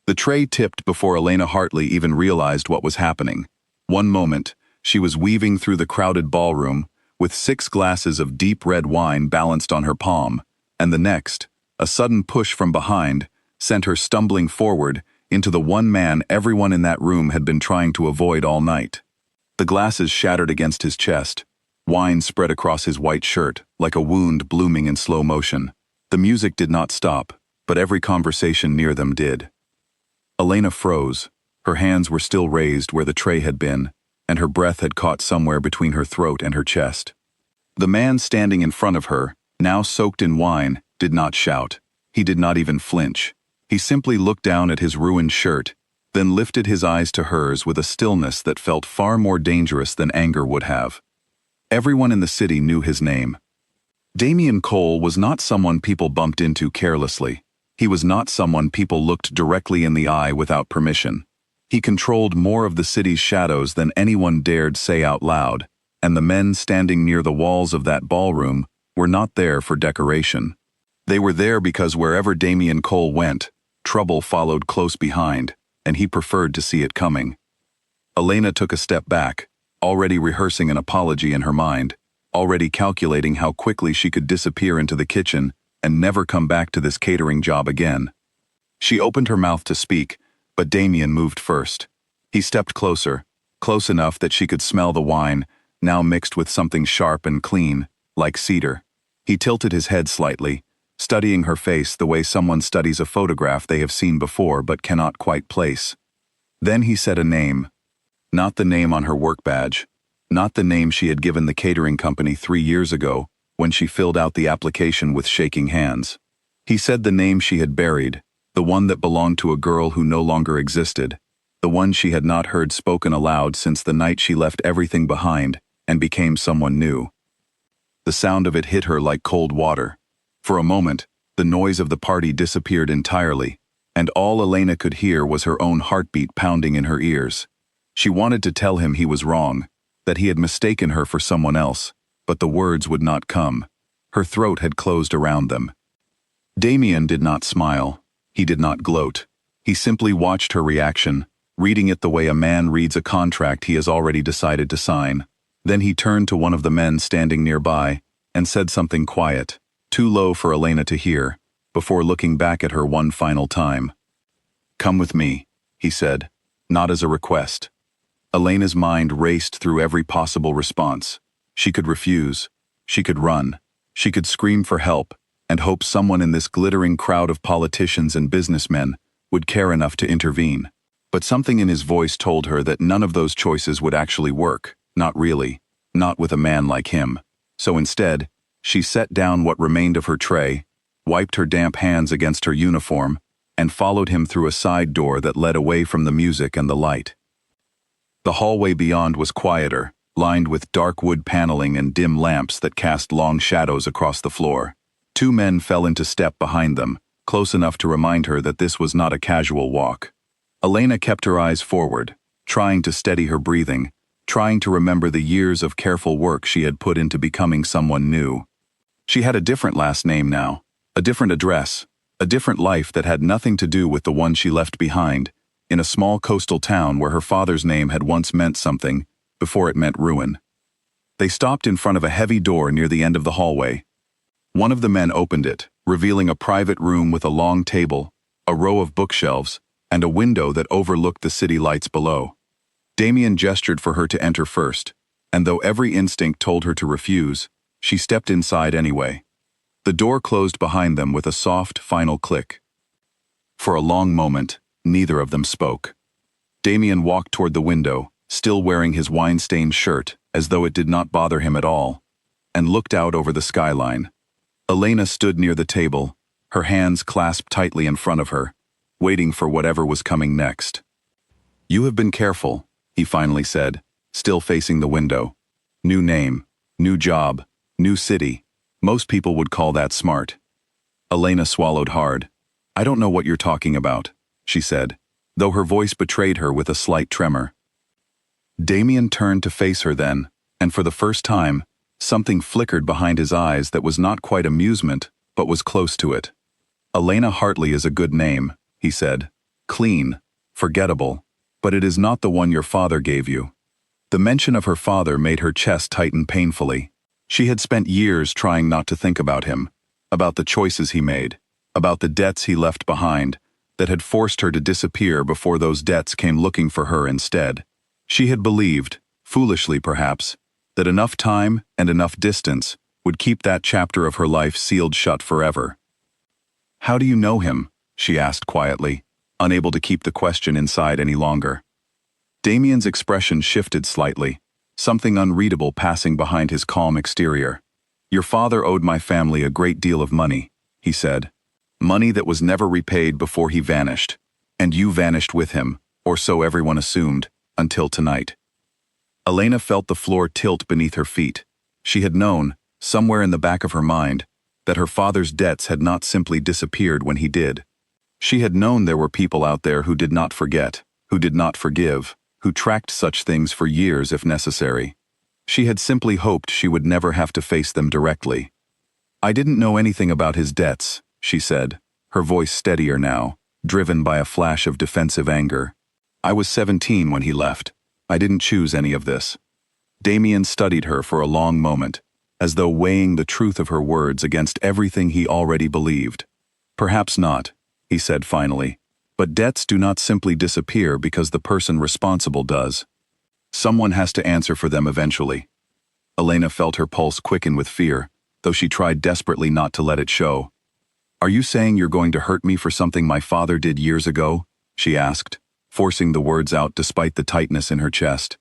The tray tipped before Elena Hartley even realized what was happening. One moment, she was weaving through the crowded ballroom, with 6 glasses of deep red wine balanced on her palm, and the next, a sudden push from behind, sent her stumbling forward into the one man everyone in that room had been trying to avoid all night. The glasses shattered against his chest. Wine spread across his white shirt, like a wound blooming in slow motion. The music did not stop, but every conversation near them did. Elena froze. Her hands were still raised where the tray had been, and her breath had caught somewhere between her throat and her chest. The man standing in front of her, now soaked in wine, did not shout. He did not even flinch. He simply looked down at his ruined shirt, then lifted his eyes to hers with a stillness that felt far more dangerous than anger would have. Everyone in the city knew his name. Damian Cole was not someone people bumped into carelessly. He was not someone people looked directly in the eye without permission. He controlled more of the city's shadows than anyone dared say out loud, and the men standing near the walls of that ballroom were not there for decoration. They were there because wherever Damian Cole went, trouble followed close behind, and he preferred to see it coming. Elena took a step back, already rehearsing an apology in her mind, already calculating how quickly she could disappear into the kitchen and never come back to this catering job again. She opened her mouth to speak, but Damian moved first. He stepped closer, close enough that she could smell the wine, now mixed with something sharp and clean, like cedar. He tilted his head slightly, studying her face the way someone studies a photograph they have seen before but cannot quite place. Then he said a name. Not the name on her work badge, not the name she had given the catering company 3 years ago when she filled out the application with shaking hands. He said the name she had buried, the one that belonged to a girl who no longer existed, the one she had not heard spoken aloud since the night she left everything behind and became someone new. The sound of it hit her like cold water. For a moment, the noise of the party disappeared entirely, and all Elena could hear was her own heartbeat pounding in her ears. She wanted to tell him he was wrong, that he had mistaken her for someone else, but the words would not come. Her throat had closed around them. Damian did not smile. He did not gloat. He simply watched her reaction, reading it the way a man reads a contract he has already decided to sign. Then he turned to one of the men standing nearby and said something quiet, too low for Elena to hear, before looking back at her one final time. "Come with me," he said, not as a request. Elena's mind raced through every possible response. She could refuse. She could run. She could scream for help and hope someone in this glittering crowd of politicians and businessmen would care enough to intervene. But something in his voice told her that none of those choices would actually work. Not really. Not with a man like him. So instead, she set down what remained of her tray, wiped her damp hands against her uniform, and followed him through a side door that led away from the music and the light. The hallway beyond was quieter, lined with dark wood paneling and dim lamps that cast long shadows across the floor. 2 men fell into step behind them, close enough to remind her that this was not a casual walk. Elena kept her eyes forward, trying to steady her breathing, trying to remember the years of careful work she had put into becoming someone new. She had a different last name now, a different address, a different life that had nothing to do with the one she left behind, in a small coastal town where her father's name had once meant something, before it meant ruin. They stopped in front of a heavy door near the end of the hallway. One of the men opened it, revealing a private room with a long table, a row of bookshelves, and a window that overlooked the city lights below. Damian gestured for her to enter first, and though every instinct told her to refuse, she stepped inside anyway. The door closed behind them with a soft, final click. For a long moment, neither of them spoke. Damian walked toward the window, still wearing his wine-stained shirt, as though it did not bother him at all, and looked out over the skyline. Elena stood near the table, her hands clasped tightly in front of her, waiting for whatever was coming next. "You have been careful," he finally said, still facing the window. "New name, new job, new city. Most people would call that smart." Elena swallowed hard. "I don't know what you're talking about," she said, though her voice betrayed her with a slight tremor. Damian turned to face her then, and for the first time, something flickered behind his eyes that was not quite amusement, but was close to it. "Elena Hartley is a good name," he said. Clean, forgettable, but it is not the one your father gave you. The mention of her father made her chest tighten painfully. She had spent years trying not to think about him, about the choices he made, about the debts he left behind, that had forced her to disappear before those debts came looking for her instead. She had believed, foolishly perhaps, that enough time and enough distance would keep that chapter of her life sealed shut forever. "How do you know him?" she asked quietly, unable to keep the question inside any longer. Damien's expression shifted slightly, something unreadable passing behind his calm exterior. "Your father owed my family a great deal of money," he said. "Money that was never repaid before he vanished. And you vanished with him, or so everyone assumed, until tonight." Elena felt the floor tilt beneath her feet. She had known, somewhere in the back of her mind, that her father's debts had not simply disappeared when he did. She had known there were people out there who did not forget, who did not forgive, who tracked such things for years if necessary. She had simply hoped she would never have to face them directly. "I didn't know anything about his debts," she said, her voice steadier now, driven by a flash of defensive anger. "I was 17 when he left. I didn't choose any of this." Damien studied her for a long moment, as though weighing the truth of her words against everything he already believed. "Perhaps not," he said finally, "but debts do not simply disappear because the person responsible does. Someone has to answer for them eventually." Elena felt her pulse quicken with fear, though she tried desperately not to let it show. "Are you saying you're going to hurt me for something my father did years ago?" she asked, forcing the words out despite the tightness in her chest.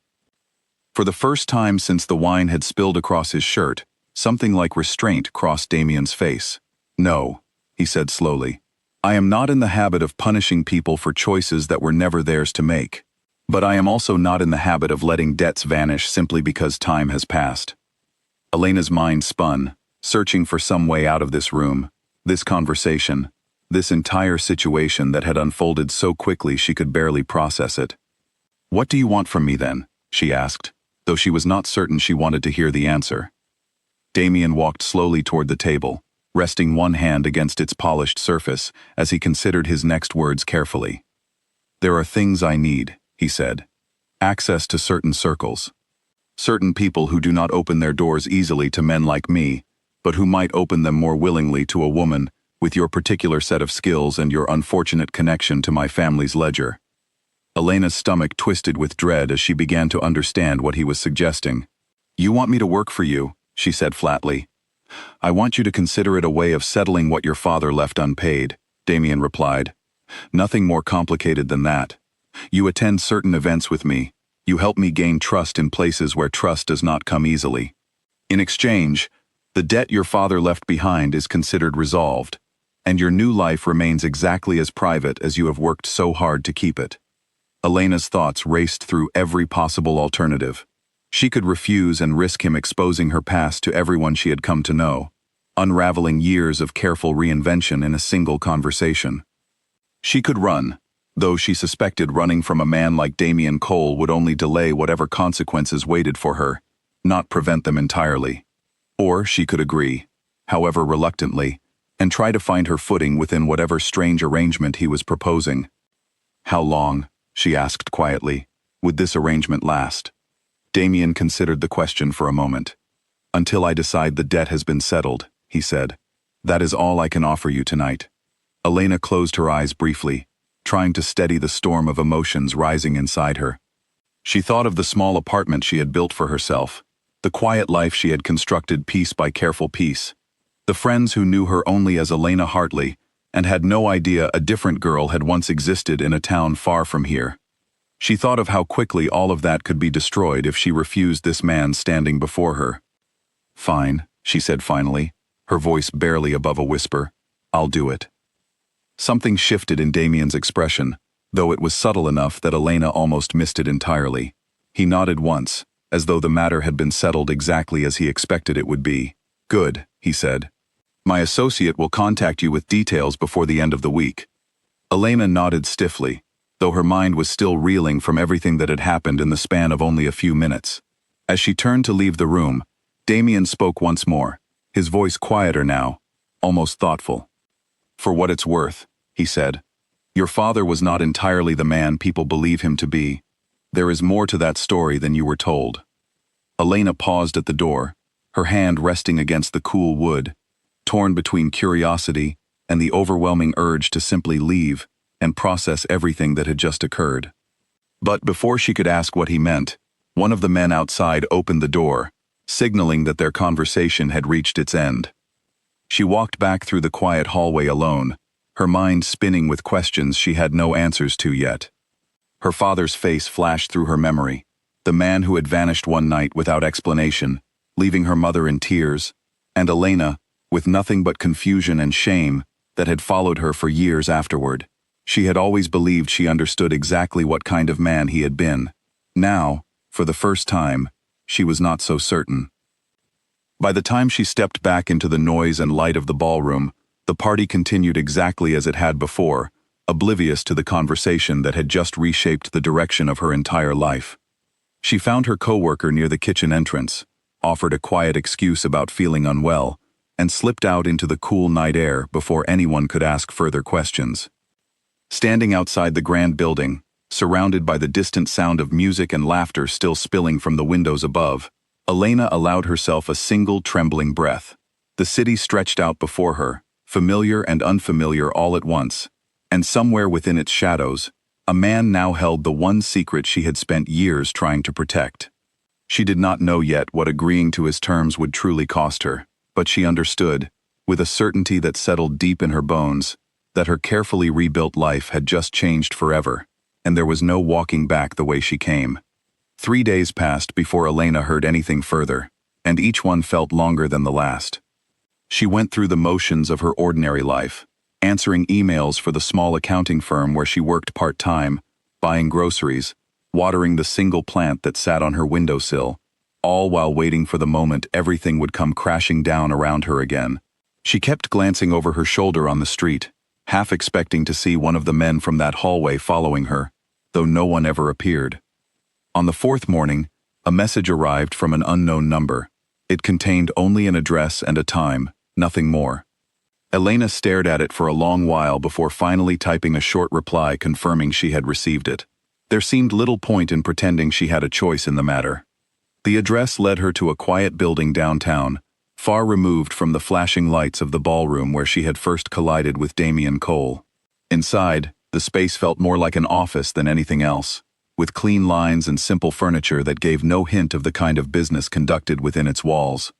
For the first time since the wine had spilled across his shirt, something like restraint crossed Damien's face. "No," he said slowly. "I am not in the habit of punishing people for choices that were never theirs to make. But I am also not in the habit of letting debts vanish simply because time has passed." Elena's mind spun, searching for some way out of this room, this conversation, this entire situation that had unfolded so quickly she could barely process it. "What do you want from me then?" she asked, though she was not certain she wanted to hear the answer. Damien walked slowly toward the table, resting one hand against its polished surface as he considered his next words carefully. "There are things I need," he said. "Access to certain circles. Certain people who do not open their doors easily to men like me, but who might open them more willingly to a woman with your particular set of skills and your unfortunate connection to my family's ledger." Elena's stomach twisted with dread as she began to understand what he was suggesting. "You want me to work for you," she said flatly. "I want you to consider it a way of settling what your father left unpaid," Damien replied. "Nothing more complicated than that. You attend certain events with me. You help me gain trust in places where trust does not come easily. In exchange, the debt your father left behind is considered resolved, and your new life remains exactly as private as you have worked so hard to keep it." Elena's thoughts raced through every possible alternative. She could refuse and risk him exposing her past to everyone she had come to know, unraveling years of careful reinvention in a single conversation. She could run, though she suspected running from a man like Damien Cole would only delay whatever consequences waited for her, not prevent them entirely. Or she could agree, however reluctantly, and try to find her footing within whatever strange arrangement he was proposing. "How long," she asked quietly, "would this arrangement last?" Damien considered the question for a moment. "Until I decide the debt has been settled," he said. "That is all I can offer you tonight." Elena closed her eyes briefly, trying to steady the storm of emotions rising inside her. She thought of the small apartment she had built for herself, the quiet life she had constructed piece by careful piece, the friends who knew her only as Elena Hartley and had no idea a different girl had once existed in a town far from here. She thought of how quickly all of that could be destroyed if she refused this man standing before her. "Fine," she said finally, her voice barely above a whisper. "I'll do it." Something shifted in Damien's expression, though it was subtle enough that Elena almost missed it entirely. He nodded once, as though the matter had been settled exactly as he expected it would be. "Good," he said. "My associate will contact you with details before the end of the week." Elena nodded stiffly, though her mind was still reeling from everything that had happened in the span of only a few minutes. As she turned to leave the room, Damien spoke once more, his voice quieter now, almost thoughtful. "For what it's worth," he said, Your father was not entirely the man people believe him to be. There is more to that story than you were told." Elena paused at the door, her hand resting against the cool wood, torn between curiosity and the overwhelming urge to simply leave and process everything that had just occurred. But before she could ask what he meant, one of the men outside opened the door, signaling that their conversation had reached its end. She walked back through the quiet hallway alone, her mind spinning with questions she had no answers to yet. Her father's face flashed through her memory, the man who had vanished one night without explanation, leaving her mother in tears, and Elena, with nothing but confusion and shame that had followed her for years afterward. She had always believed she understood exactly what kind of man he had been. Now, for the first time, she was not so certain. By the time she stepped back into the noise and light of the ballroom, the party continued exactly as it had before, oblivious to the conversation that had just reshaped the direction of her entire life. She found her coworker near the kitchen entrance, offered a quiet excuse about feeling unwell, and slipped out into the cool night air before anyone could ask further questions. Standing outside the grand building, surrounded by the distant sound of music and laughter still spilling from the windows above, Elena allowed herself a single trembling breath. The city stretched out before her, familiar and unfamiliar all at once, and somewhere within its shadows, a man now held the one secret she had spent years trying to protect. She did not know yet what agreeing to his terms would truly cost her, but she understood, with a certainty that settled deep in her bones, that her carefully rebuilt life had just changed forever, and there was no walking back the way she came. 3 days passed before Elena heard anything further, and each one felt longer than the last. She went through the motions of her ordinary life, answering emails for the small accounting firm where she worked part-time, buying groceries, watering the single plant that sat on her windowsill, all while waiting for the moment everything would come crashing down around her again. She kept glancing over her shoulder on the street, half expecting to see one of the men from that hallway following her, though no one ever appeared. On the 4th morning, a message arrived from an unknown number. It contained only an address and a time, nothing more. Elena stared at it for a long while before finally typing a short reply confirming she had received it. There seemed little point in pretending she had a choice in the matter. The address led her to a quiet building downtown, far removed from the flashing lights of the ballroom where she had first collided with Damien Cole. Inside, the space felt more like an office than anything else, with clean lines and simple furniture that gave no hint of the kind of business conducted within its walls.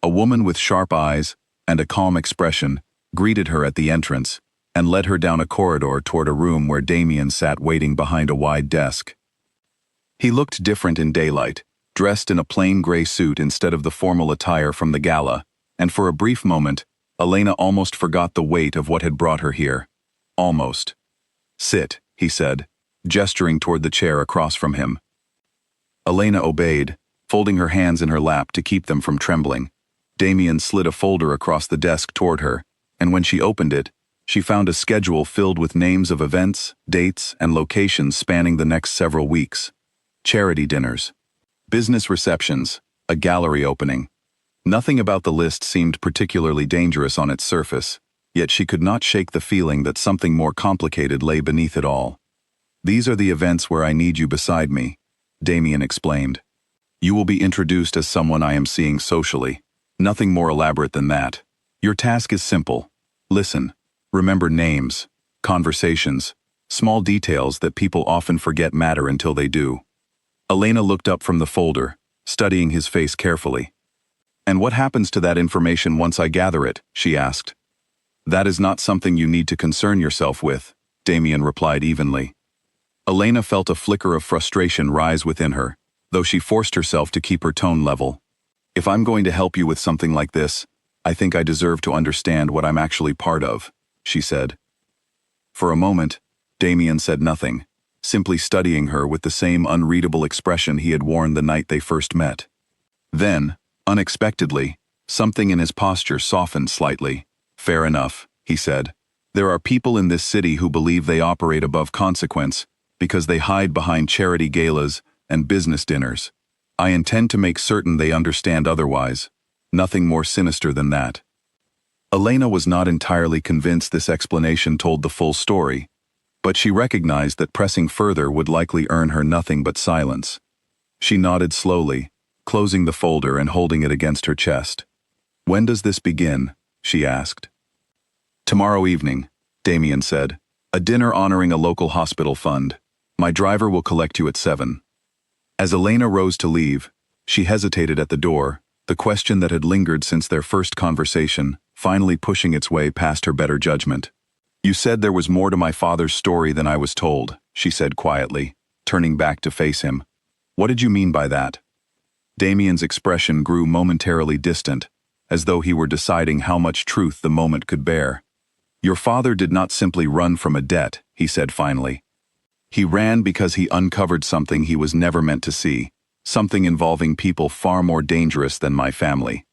A woman with sharp eyes and a calm expression greeted her at the entrance and led her down a corridor toward a room where Damien sat waiting behind a wide desk. He looked different in daylight, dressed in a plain gray suit instead of the formal attire from the gala, and for a brief moment, Elena almost forgot the weight of what had brought her here. Almost. "Sit," he said, gesturing toward the chair across from him. Elena obeyed, folding her hands in her lap to keep them from trembling. Damien slid a folder across the desk toward her, and when she opened it, she found a schedule filled with names of events, dates, and locations spanning the next several weeks. Charity dinners, business receptions, a gallery opening. Nothing about the list seemed particularly dangerous on its surface, yet she could not shake the feeling that something more complicated lay beneath it all. "These are the events where I need you beside me," Damien explained. "You will be introduced as someone I am seeing socially. Nothing more elaborate than that. Your task is simple. Listen. Remember names, conversations, small details that people often forget matter until they do." Elena looked up from the folder, studying his face carefully. "And what happens to that information once I gather it?" she asked. "That is not something you need to concern yourself with," Damien replied evenly. Elena felt a flicker of frustration rise within her, though she forced herself to keep her tone level. "If I'm going to help you with something like this, I think I deserve to understand what I'm actually part of," she said. For a moment, Damien said nothing, simply studying her with the same unreadable expression he had worn the night they first met. Then, unexpectedly, something in his posture softened slightly. "Fair enough," he said. "There are people in this city who believe they operate above consequence because they hide behind charity galas and business dinners. I intend to make certain they understand otherwise. Nothing more sinister than that." Elena was not entirely convinced this explanation told the full story, but she recognized that pressing further would likely earn her nothing but silence. She nodded slowly, closing the folder and holding it against her chest. "When does this begin?" she asked. "Tomorrow evening," Damien said. "A dinner honoring a local hospital fund. My driver will collect you at 7. As Elena rose to leave, she hesitated at the door, the question that had lingered since their first conversation, finally pushing its way past her better judgment. "You said there was more to my father's story than I was told," she said quietly, turning back to face him. "What did you mean by that?" Damien's expression grew momentarily distant, as though he were deciding how much truth the moment could bear. "Your father did not simply run from a debt," he said finally. "He ran because he uncovered something he was never meant to see, something involving people far more dangerous than my family.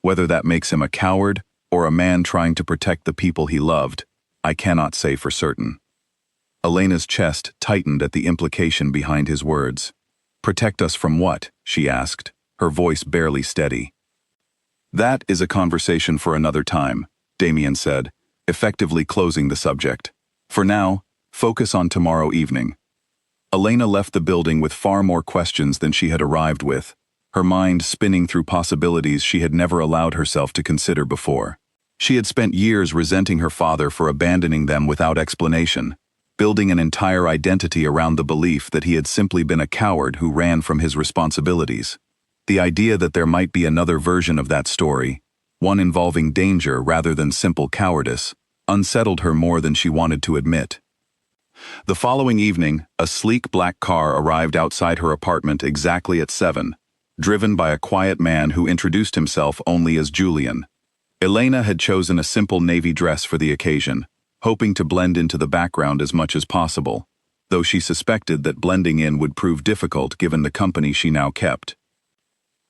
Whether that makes him a coward or a man trying to protect the people he loved, I cannot say for certain." Elena's chest tightened at the implication behind his words. "Protect us from what?" she asked, her voice barely steady. "That is a conversation for another time," Damien said, effectively closing the subject. "For now, focus on tomorrow evening." Elena left the building with far more questions than she had arrived with, her mind spinning through possibilities she had never allowed herself to consider before. She had spent years resenting her father for abandoning them without explanation, building an entire identity around the belief that he had simply been a coward who ran from his responsibilities. The idea that there might be another version of that story, one involving danger rather than simple cowardice, unsettled her more than she wanted to admit. The following evening, a sleek black car arrived outside her apartment exactly at 7, driven by a quiet man who introduced himself only as Julian. Elena had chosen a simple navy dress for the occasion, hoping to blend into the background as much as possible, though she suspected that blending in would prove difficult given the company she now kept.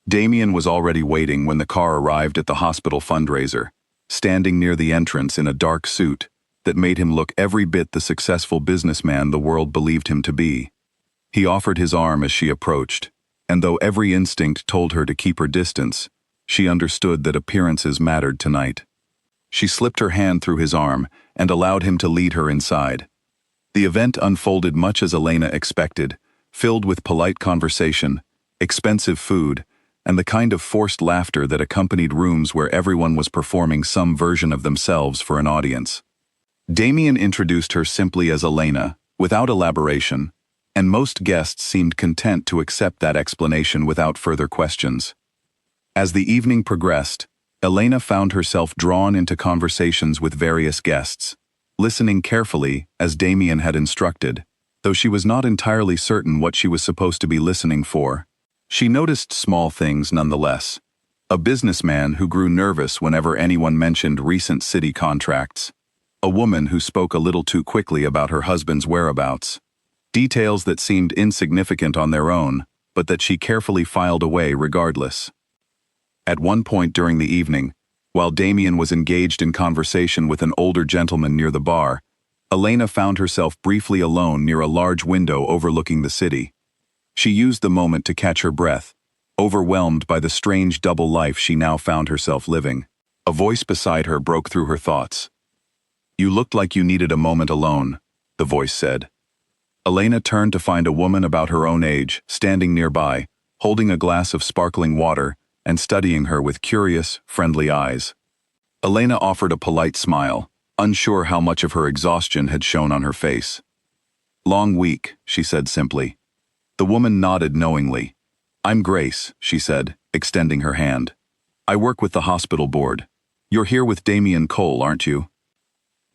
Damien was already waiting when the car arrived at the hospital fundraiser, standing near the entrance in a dark suit that made him look every bit the successful businessman the world believed him to be. He offered his arm as she approached, and though every instinct told her to keep her distance, she understood that appearances mattered tonight. She slipped her hand through his arm and allowed him to lead her inside. The event unfolded much as Elena expected, filled with polite conversation, expensive food, and the kind of forced laughter that accompanied rooms where everyone was performing some version of themselves for an audience. Damien introduced her simply as Elena, without elaboration, and most guests seemed content to accept that explanation without further questions. As the evening progressed, Elena found herself drawn into conversations with various guests, listening carefully as Damien had instructed, though she was not entirely certain what she was supposed to be listening for. She noticed small things nonetheless. A businessman who grew nervous whenever anyone mentioned recent city contracts. A woman who spoke a little too quickly about her husband's whereabouts. Details that seemed insignificant on their own, but that she carefully filed away regardless. At one point during the evening, while Damien was engaged in conversation with an older gentleman near the bar, Elena found herself briefly alone near a large window overlooking the city. She used the moment to catch her breath, overwhelmed by the strange double life she now found herself living. A voice beside her broke through her thoughts. "You looked like you needed a moment alone," the voice said. Elena turned to find a woman about her own age, standing nearby, holding a glass of sparkling water and studying her with curious, friendly eyes. Elena offered a polite smile, unsure how much of her exhaustion had shown on her face. "Long week," she said simply. The woman nodded knowingly. "I'm Grace," she said, extending her hand. "I work with the hospital board. You're here with Damien Cole, aren't you?"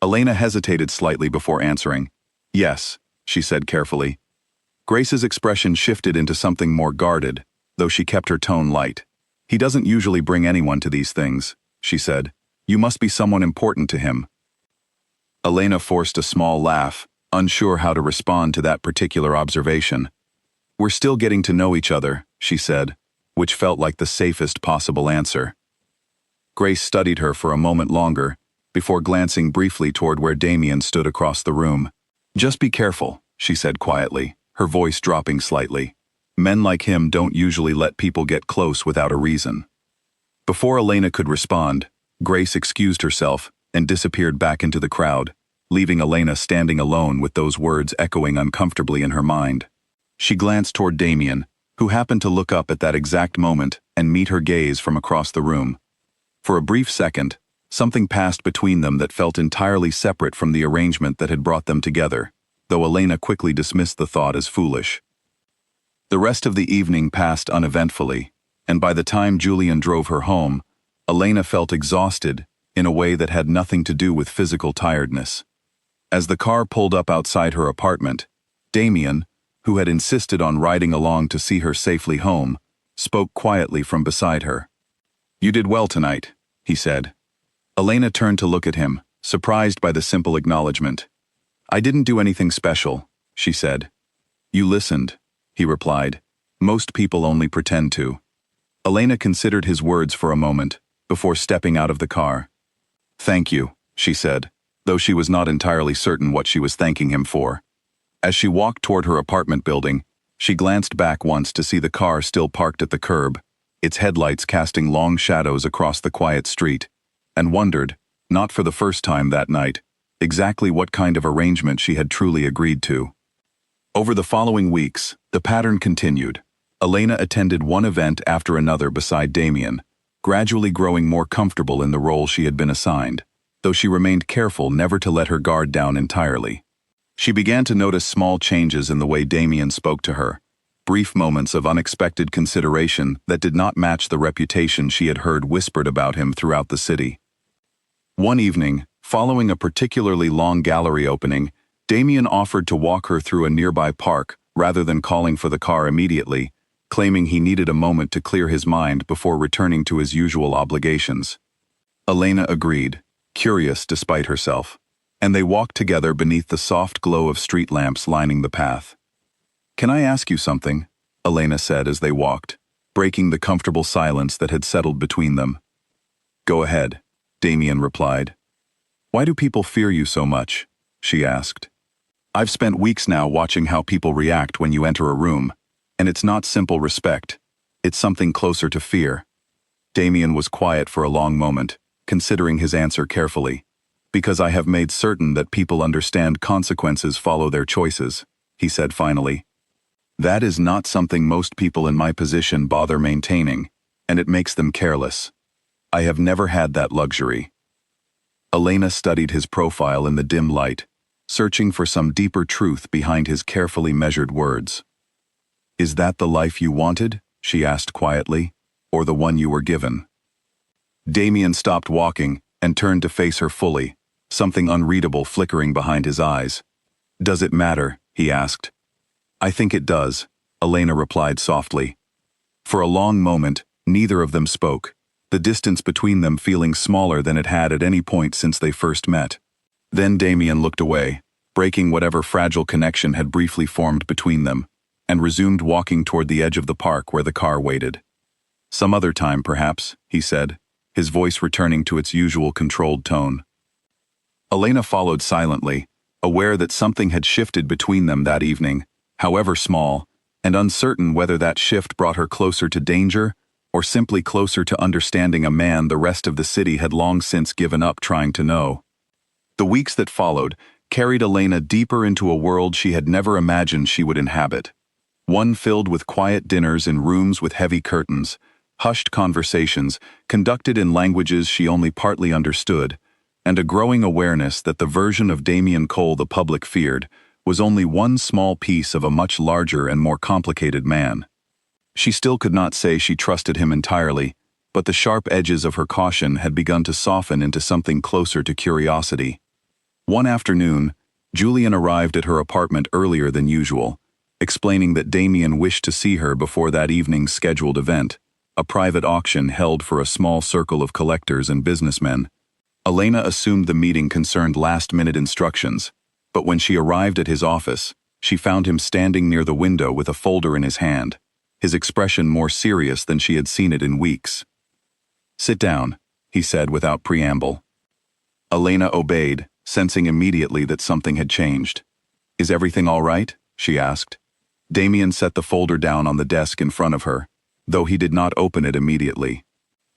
Elena hesitated slightly before answering. "Yes," she said carefully. Grace's expression shifted into something more guarded, though she kept her tone light. "He doesn't usually bring anyone to these things," she said. "You must be someone important to him." Elena forced a small laugh, unsure how to respond to that particular observation. "We're still getting to know each other," she said, which felt like the safest possible answer. Grace studied her for a moment longer, before glancing briefly toward where Damien stood across the room. "Just be careful," she said quietly, her voice dropping slightly. "Men like him don't usually let people get close without a reason." Before Elena could respond, Grace excused herself and disappeared back into the crowd, leaving Elena standing alone with those words echoing uncomfortably in her mind. She glanced toward Damien, who happened to look up at that exact moment and meet her gaze from across the room. For a brief second, something passed between them that felt entirely separate from the arrangement that had brought them together, though Elena quickly dismissed the thought as foolish. The rest of the evening passed uneventfully, and by the time Julian drove her home, Elena felt exhausted in a way that had nothing to do with physical tiredness. As the car pulled up outside her apartment, Damien, who had insisted on riding along to see her safely home, spoke quietly from beside her. "You did well tonight," he said. Elena turned to look at him, surprised by the simple acknowledgement. "I didn't do anything special," she said. "You listened," he replied. "Most people only pretend to." Elena considered his words for a moment, before stepping out of the car. "Thank you," she said, though she was not entirely certain what she was thanking him for. As she walked toward her apartment building, she glanced back once to see the car still parked at the curb, its headlights casting long shadows across the quiet street, and wondered, not for the first time that night, exactly what kind of arrangement she had truly agreed to. Over the following weeks, the pattern continued. Elena attended one event after another beside Damien, gradually growing more comfortable in the role she had been assigned, though she remained careful never to let her guard down entirely. She began to notice small changes in the way Damien spoke to her, brief moments of unexpected consideration that did not match the reputation she had heard whispered about him throughout the city. One evening, following a particularly long gallery opening, Damien offered to walk her through a nearby park rather than calling for the car immediately, claiming he needed a moment to clear his mind before returning to his usual obligations. Elena agreed, curious despite herself, and they walked together beneath the soft glow of street lamps lining the path. "Can I ask you something?" Elena said as they walked, breaking the comfortable silence that had settled between them. "Go ahead," Damien replied. "Why do people fear you so much?" she asked. "I've spent weeks now watching how people react when you enter a room, and it's not simple respect, it's something closer to fear." Damien was quiet for a long moment, considering his answer carefully. "Because I have made certain that people understand consequences follow their choices," he said finally. "That is not something most people in my position bother maintaining, and it makes them careless. I have never had that luxury." Elena studied his profile in the dim light, searching for some deeper truth behind his carefully measured words. "Is that the life you wanted?" she asked quietly, "or the one you were given?" Damien stopped walking and turned to face her fully, something unreadable flickering behind his eyes. "Does it matter?" he asked. "I think it does," Elena replied softly. For a long moment, neither of them spoke, the distance between them feeling smaller than it had at any point since they first met. Then Damien looked away, breaking whatever fragile connection had briefly formed between them, and resumed walking toward the edge of the park where the car waited. "Some other time, perhaps," he said, his voice returning to its usual controlled tone. Elena followed silently, aware that something had shifted between them that evening, however small, and uncertain whether that shift brought her closer to danger or simply closer to understanding a man the rest of the city had long since given up trying to know. The weeks that followed carried Elena deeper into a world she had never imagined she would inhabit. One filled with quiet dinners in rooms with heavy curtains, hushed conversations conducted in languages she only partly understood, and a growing awareness that the version of Damien Cole the public feared was only one small piece of a much larger and more complicated man. She still could not say she trusted him entirely, but the sharp edges of her caution had begun to soften into something closer to curiosity. One afternoon, Julian arrived at her apartment earlier than usual, explaining that Damien wished to see her before that evening's scheduled event, a private auction held for a small circle of collectors and businessmen. Elena assumed the meeting concerned last-minute instructions, but when she arrived at his office, she found him standing near the window with a folder in his hand, his expression more serious than she had seen it in weeks. "Sit down," he said without preamble. Elena obeyed, sensing immediately that something had changed. "Is everything all right?" she asked. Damien set the folder down on the desk in front of her, though he did not open it immediately.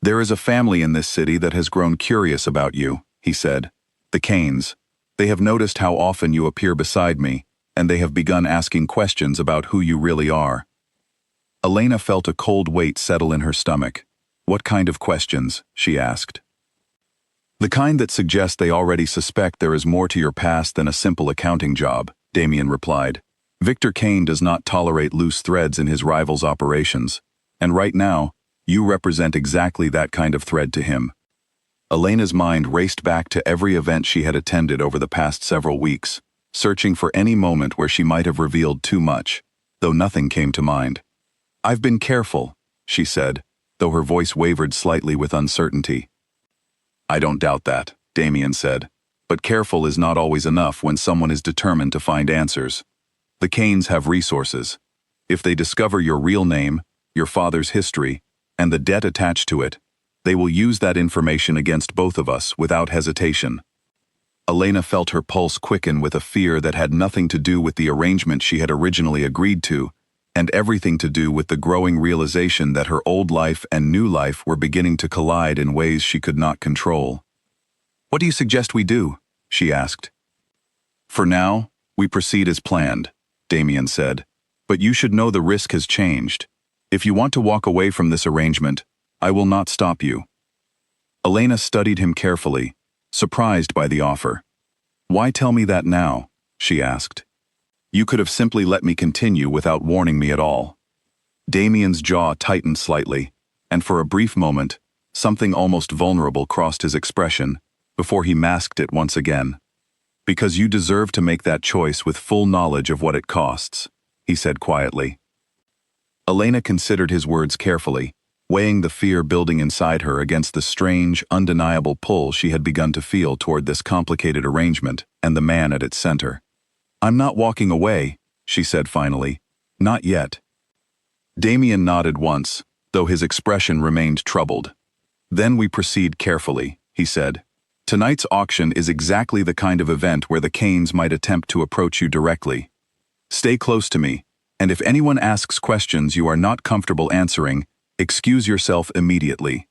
"There is a family in this city that has grown curious about you," he said. "The Canes. They have noticed how often you appear beside me, and they have begun asking questions about who you really are. Elena felt a cold weight settle in her stomach. What kind of questions? She asked. The kind that suggest they already suspect there is more to your past than a simple accounting job, Damien replied. Victor Kane does not tolerate loose threads in his rival's operations, and right now, you represent exactly that kind of thread to him. Elena's mind raced back to every event she had attended over the past several weeks, searching for any moment where she might have revealed too much, though nothing came to mind. I've been careful, she said, though her voice wavered slightly with uncertainty. I don't doubt that, Damien said, but careful is not always enough when someone is determined to find answers. The Kanes have resources. If they discover your real name, your father's history, and the debt attached to it, they will use that information against both of us without hesitation. Elena felt her pulse quicken with a fear that had nothing to do with the arrangement she had originally agreed to, and everything to do with the growing realization that her old life and new life were beginning to collide in ways she could not control. What do you suggest we do? She asked. For now, we proceed as planned, Damien said, but you should know the risk has changed. If you want to walk away from this arrangement, I will not stop you. Elena studied him carefully, surprised by the offer. Why tell me that now? She asked. You could have simply let me continue without warning me at all. Damien's jaw tightened slightly, and for a brief moment, something almost vulnerable crossed his expression, before he masked it once again. Because you deserve to make that choice with full knowledge of what it costs, he said quietly. Elena considered his words carefully, weighing the fear building inside her against the strange, undeniable pull she had begun to feel toward this complicated arrangement and the man at its center. I'm not walking away, she said finally. Not yet. Damien nodded once, though his expression remained troubled. Then we proceed carefully, he said. Tonight's auction is exactly the kind of event where the Kanes might attempt to approach you directly. Stay close to me, and if anyone asks questions you are not comfortable answering, excuse yourself immediately.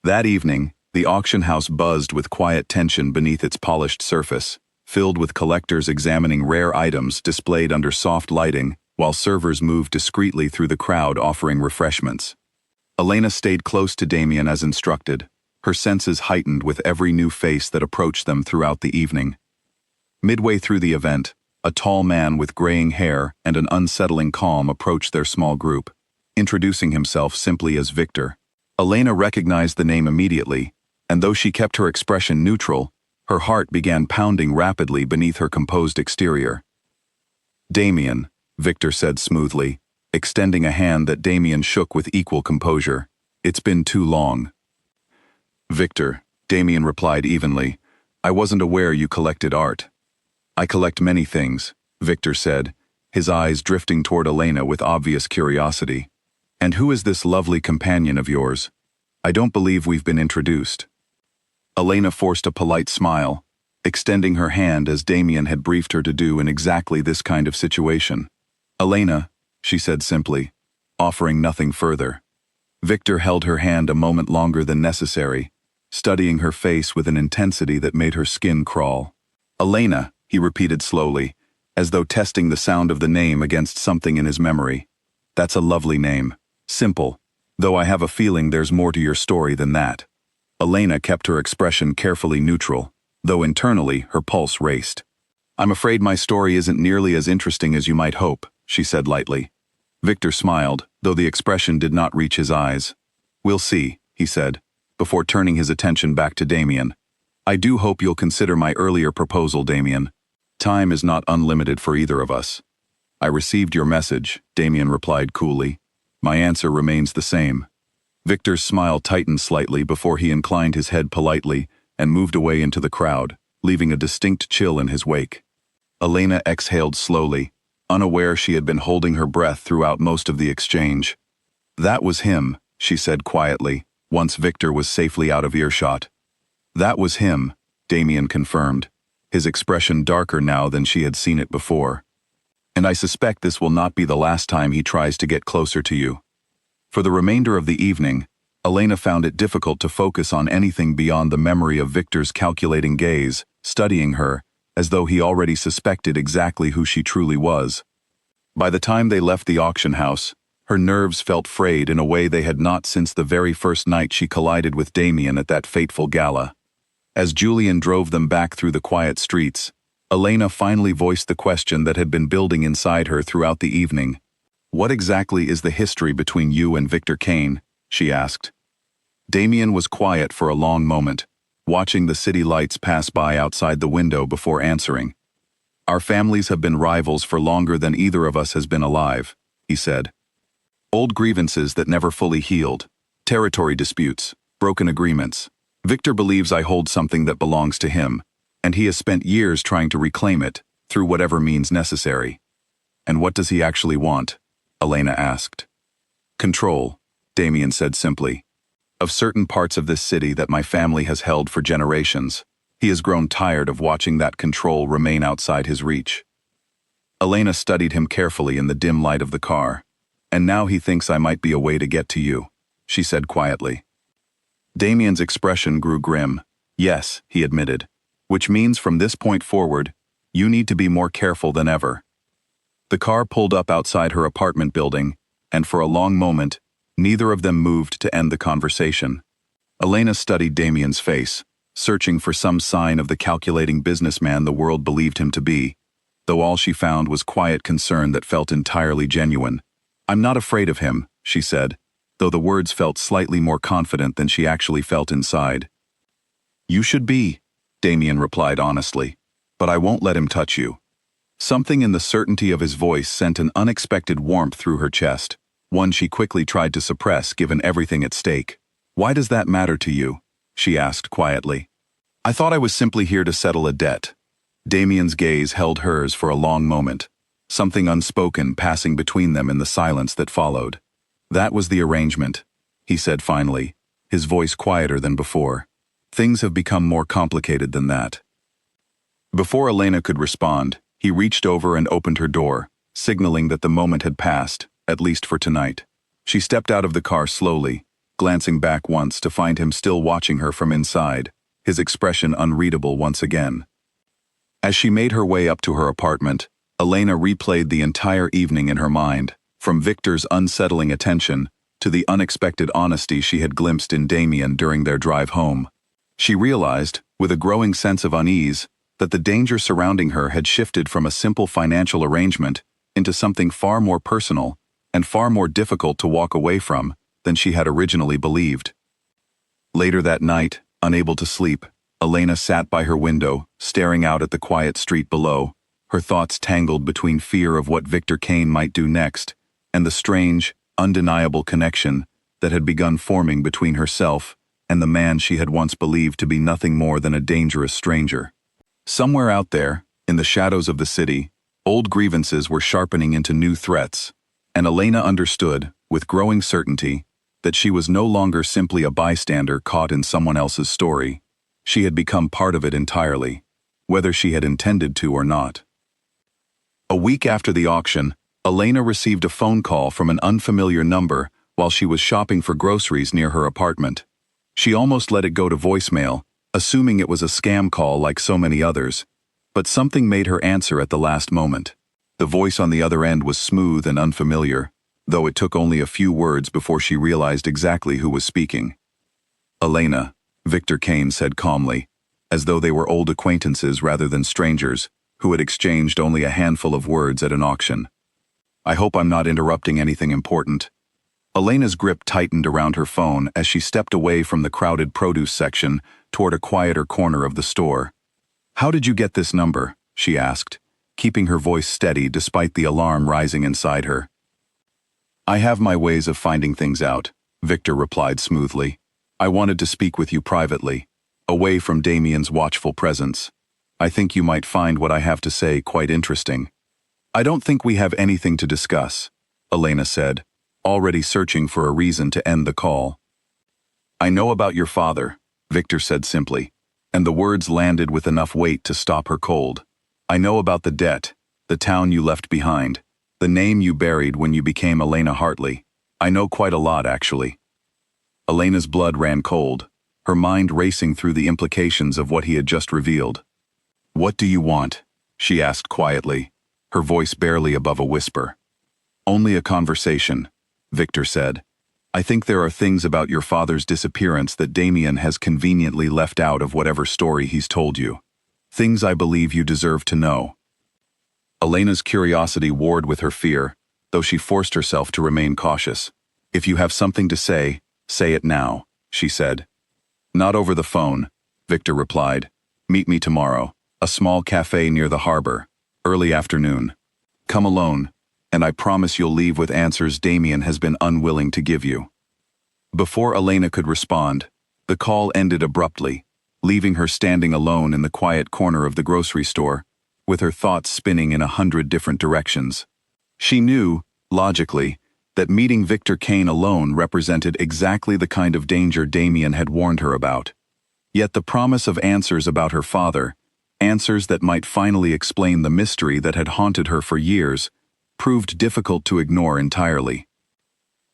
That evening, the auction house buzzed with quiet tension beneath its polished surface, filled with collectors examining rare items displayed under soft lighting, while servers moved discreetly through the crowd offering refreshments. Elena stayed close to Damien as instructed, her senses heightened with every new face that approached them throughout the evening. Midway through the event, a tall man with graying hair and an unsettling calm approached their small group, introducing himself simply as Victor. Elena recognized the name immediately, and though she kept her expression neutral, her heart began pounding rapidly beneath her composed exterior. Damien, Victor said smoothly, extending a hand that Damien shook with equal composure. It's been too long. Victor, Damien replied evenly, I wasn't aware you collected art. I collect many things, Victor said, his eyes drifting toward Elena with obvious curiosity. And who is this lovely companion of yours? I don't believe we've been introduced. Elena forced a polite smile, extending her hand as Damien had briefed her to do in exactly this kind of situation. Elena, she said simply, offering nothing further. Victor held her hand a moment longer than necessary, studying her face with an intensity that made her skin crawl. Elena, he repeated slowly, as though testing the sound of the name against something in his memory. That's a lovely name. Simple, though I have a feeling there's more to your story than that. Elena kept her expression carefully neutral, though internally her pulse raced. I'm afraid my story isn't nearly as interesting as you might hope, she said lightly. Victor smiled, though the expression did not reach his eyes. We'll see, he said, before turning his attention back to Damien. I do hope you'll consider my earlier proposal, Damien. Time is not unlimited for either of us. I received your message, Damien replied coolly. My answer remains the same. Victor's smile tightened slightly before he inclined his head politely and moved away into the crowd, leaving a distinct chill in his wake. Elena exhaled slowly, unaware she had been holding her breath throughout most of the exchange. That was him, she said quietly, once Victor was safely out of earshot. That was him, Damien confirmed, his expression darker now than she had seen it before. And I suspect this will not be the last time he tries to get closer to you. For the remainder of the evening, Elena found it difficult to focus on anything beyond the memory of Victor's calculating gaze, studying her, as though he already suspected exactly who she truly was. By the time they left the auction house, her nerves felt frayed in a way they had not since the very first night she collided with Damien at that fateful gala. As Julian drove them back through the quiet streets, Elena finally voiced the question that had been building inside her throughout the evening. "What exactly is the history between you and Victor Kane?" she asked. Damien was quiet for a long moment, watching the city lights pass by outside the window before answering. "Our families have been rivals for longer than either of us has been alive," he said. "Old grievances that never fully healed, territory disputes, broken agreements. Victor believes I hold something that belongs to him, and he has spent years trying to reclaim it, through whatever means necessary." "And what does he actually want?" Elena asked. "Control," Damien said simply, "of certain parts of this city that my family has held for generations. He has grown tired of watching that control remain outside his reach." Elena studied him carefully in the dim light of the car. "And now he thinks I might be a way to get to you," she said quietly. Damien's expression grew grim. "Yes," he admitted, "which means from this point forward, you need to be more careful than ever." The car pulled up outside her apartment building, and for a long moment, neither of them moved to end the conversation. Elena studied Damien's face, searching for some sign of the calculating businessman the world believed him to be, though all she found was quiet concern that felt entirely genuine. "I'm not afraid of him," she said, though the words felt slightly more confident than she actually felt inside. "You should be," Damien replied honestly, "but I won't let him touch you." Something in the certainty of his voice sent an unexpected warmth through her chest, one she quickly tried to suppress given everything at stake. "Why does that matter to you?" she asked quietly. "I thought I was simply here to settle a debt." Damien's gaze held hers for a long moment, something unspoken passing between them in the silence that followed. "That was the arrangement," he said finally, his voice quieter than before. "Things have become more complicated than that." Before Elena could respond, he reached over and opened her door, signaling that the moment had passed, at least for tonight. She stepped out of the car slowly, glancing back once to find him still watching her from inside, his expression unreadable once again. As she made her way up to her apartment, Elena replayed the entire evening in her mind, from Victor's unsettling attention to the unexpected honesty she had glimpsed in Damien during their drive home. She realized, with a growing sense of unease, that the danger surrounding her had shifted from a simple financial arrangement into something far more personal and far more difficult to walk away from than she had originally believed. Later that night, unable to sleep, Elena sat by her window, staring out at the quiet street below, her thoughts tangled between fear of what Victor Kane might do next and the strange, undeniable connection that had begun forming between herself and the man she had once believed to be nothing more than a dangerous stranger. Somewhere out there, in the shadows of the city, old grievances were sharpening into new threats, and Elena understood, with growing certainty, that she was no longer simply a bystander caught in someone else's story. She had become part of it entirely, whether she had intended to or not. A week after the auction, Elena received a phone call from an unfamiliar number while she was shopping for groceries near her apartment. She almost let it go to voicemail, assuming it was a scam call like so many others, but something made her answer at the last moment. The voice on the other end was smooth and unfamiliar, though it took only a few words before she realized exactly who was speaking. "Elena," Victor Kane said calmly, as though they were old acquaintances rather than strangers, who had exchanged only a handful of words at an auction. "I hope I'm not interrupting anything important." Elena's grip tightened around her phone as she stepped away from the crowded produce section toward a quieter corner of the store. "How did you get this number?" she asked, keeping her voice steady despite the alarm rising inside her. "I have my ways of finding things out," Victor replied smoothly. "I wanted to speak with you privately, away from Damien's watchful presence. I think you might find what I have to say quite interesting." "I don't think we have anything to discuss," Elena said, already searching for a reason to end the call. "I know about your father," Victor said simply, and the words landed with enough weight to stop her cold. "I know about the debt, the town you left behind, the name you buried when you became Elena Hartley. I know quite a lot, actually." Elena's blood ran cold, her mind racing through the implications of what he had just revealed. What do you want? She asked quietly, her voice barely above a whisper. Only a conversation, Victor said. I think there are things about your father's disappearance that Damien has conveniently left out of whatever story he's told you. Things I believe you deserve to know. Elena's curiosity warred with her fear, though she forced herself to remain cautious. If you have something to say it now, she said. Not over the phone, Victor replied. Meet me tomorrow, a small cafe near the harbor, early afternoon. Come alone, and I promise you'll leave with answers Damien has been unwilling to give you. Before Elena could respond, the call ended abruptly, leaving her standing alone in the quiet corner of the grocery store, with her thoughts spinning in 100 different directions. She knew, logically, that meeting Victor Kane alone represented exactly the kind of danger Damien had warned her about. Yet the promise of answers about her father, answers that might finally explain the mystery that had haunted her for years, proved difficult to ignore entirely.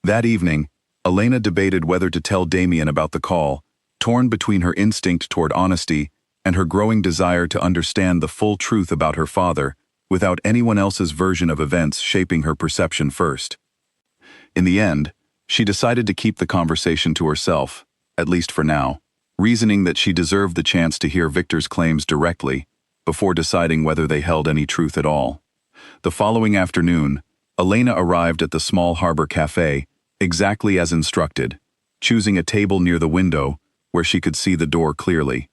That evening, Elena debated whether to tell Damien about the call, torn between her instinct toward honesty and her growing desire to understand the full truth about her father, without anyone else's version of events shaping her perception first. In the end, she decided to keep the conversation to herself, at least for now, reasoning that she deserved the chance to hear Victor's claims directly, before deciding whether they held any truth at all. The following afternoon, Elena arrived at the small harbor cafe, exactly as instructed, choosing a table near the window, where she could see the door clearly.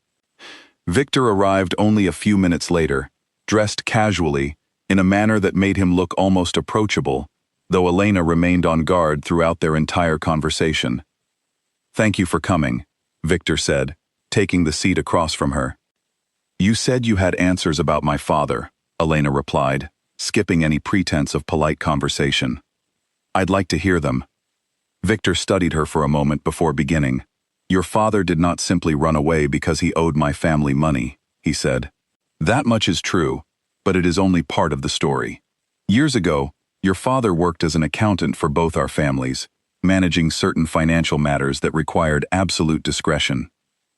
Victor arrived only a few minutes later, dressed casually, in a manner that made him look almost approachable, though Elena remained on guard throughout their entire conversation. Thank you for coming, Victor said, taking the seat across from her. You said you had answers about my father, Elena replied, skipping any pretense of polite conversation. I'd like to hear them. Victor studied her for a moment before beginning. Your father did not simply run away because he owed my family money, he said. That much is true, but it is only part of the story. Years ago, your father worked as an accountant for both our families, managing certain financial matters that required absolute discretion.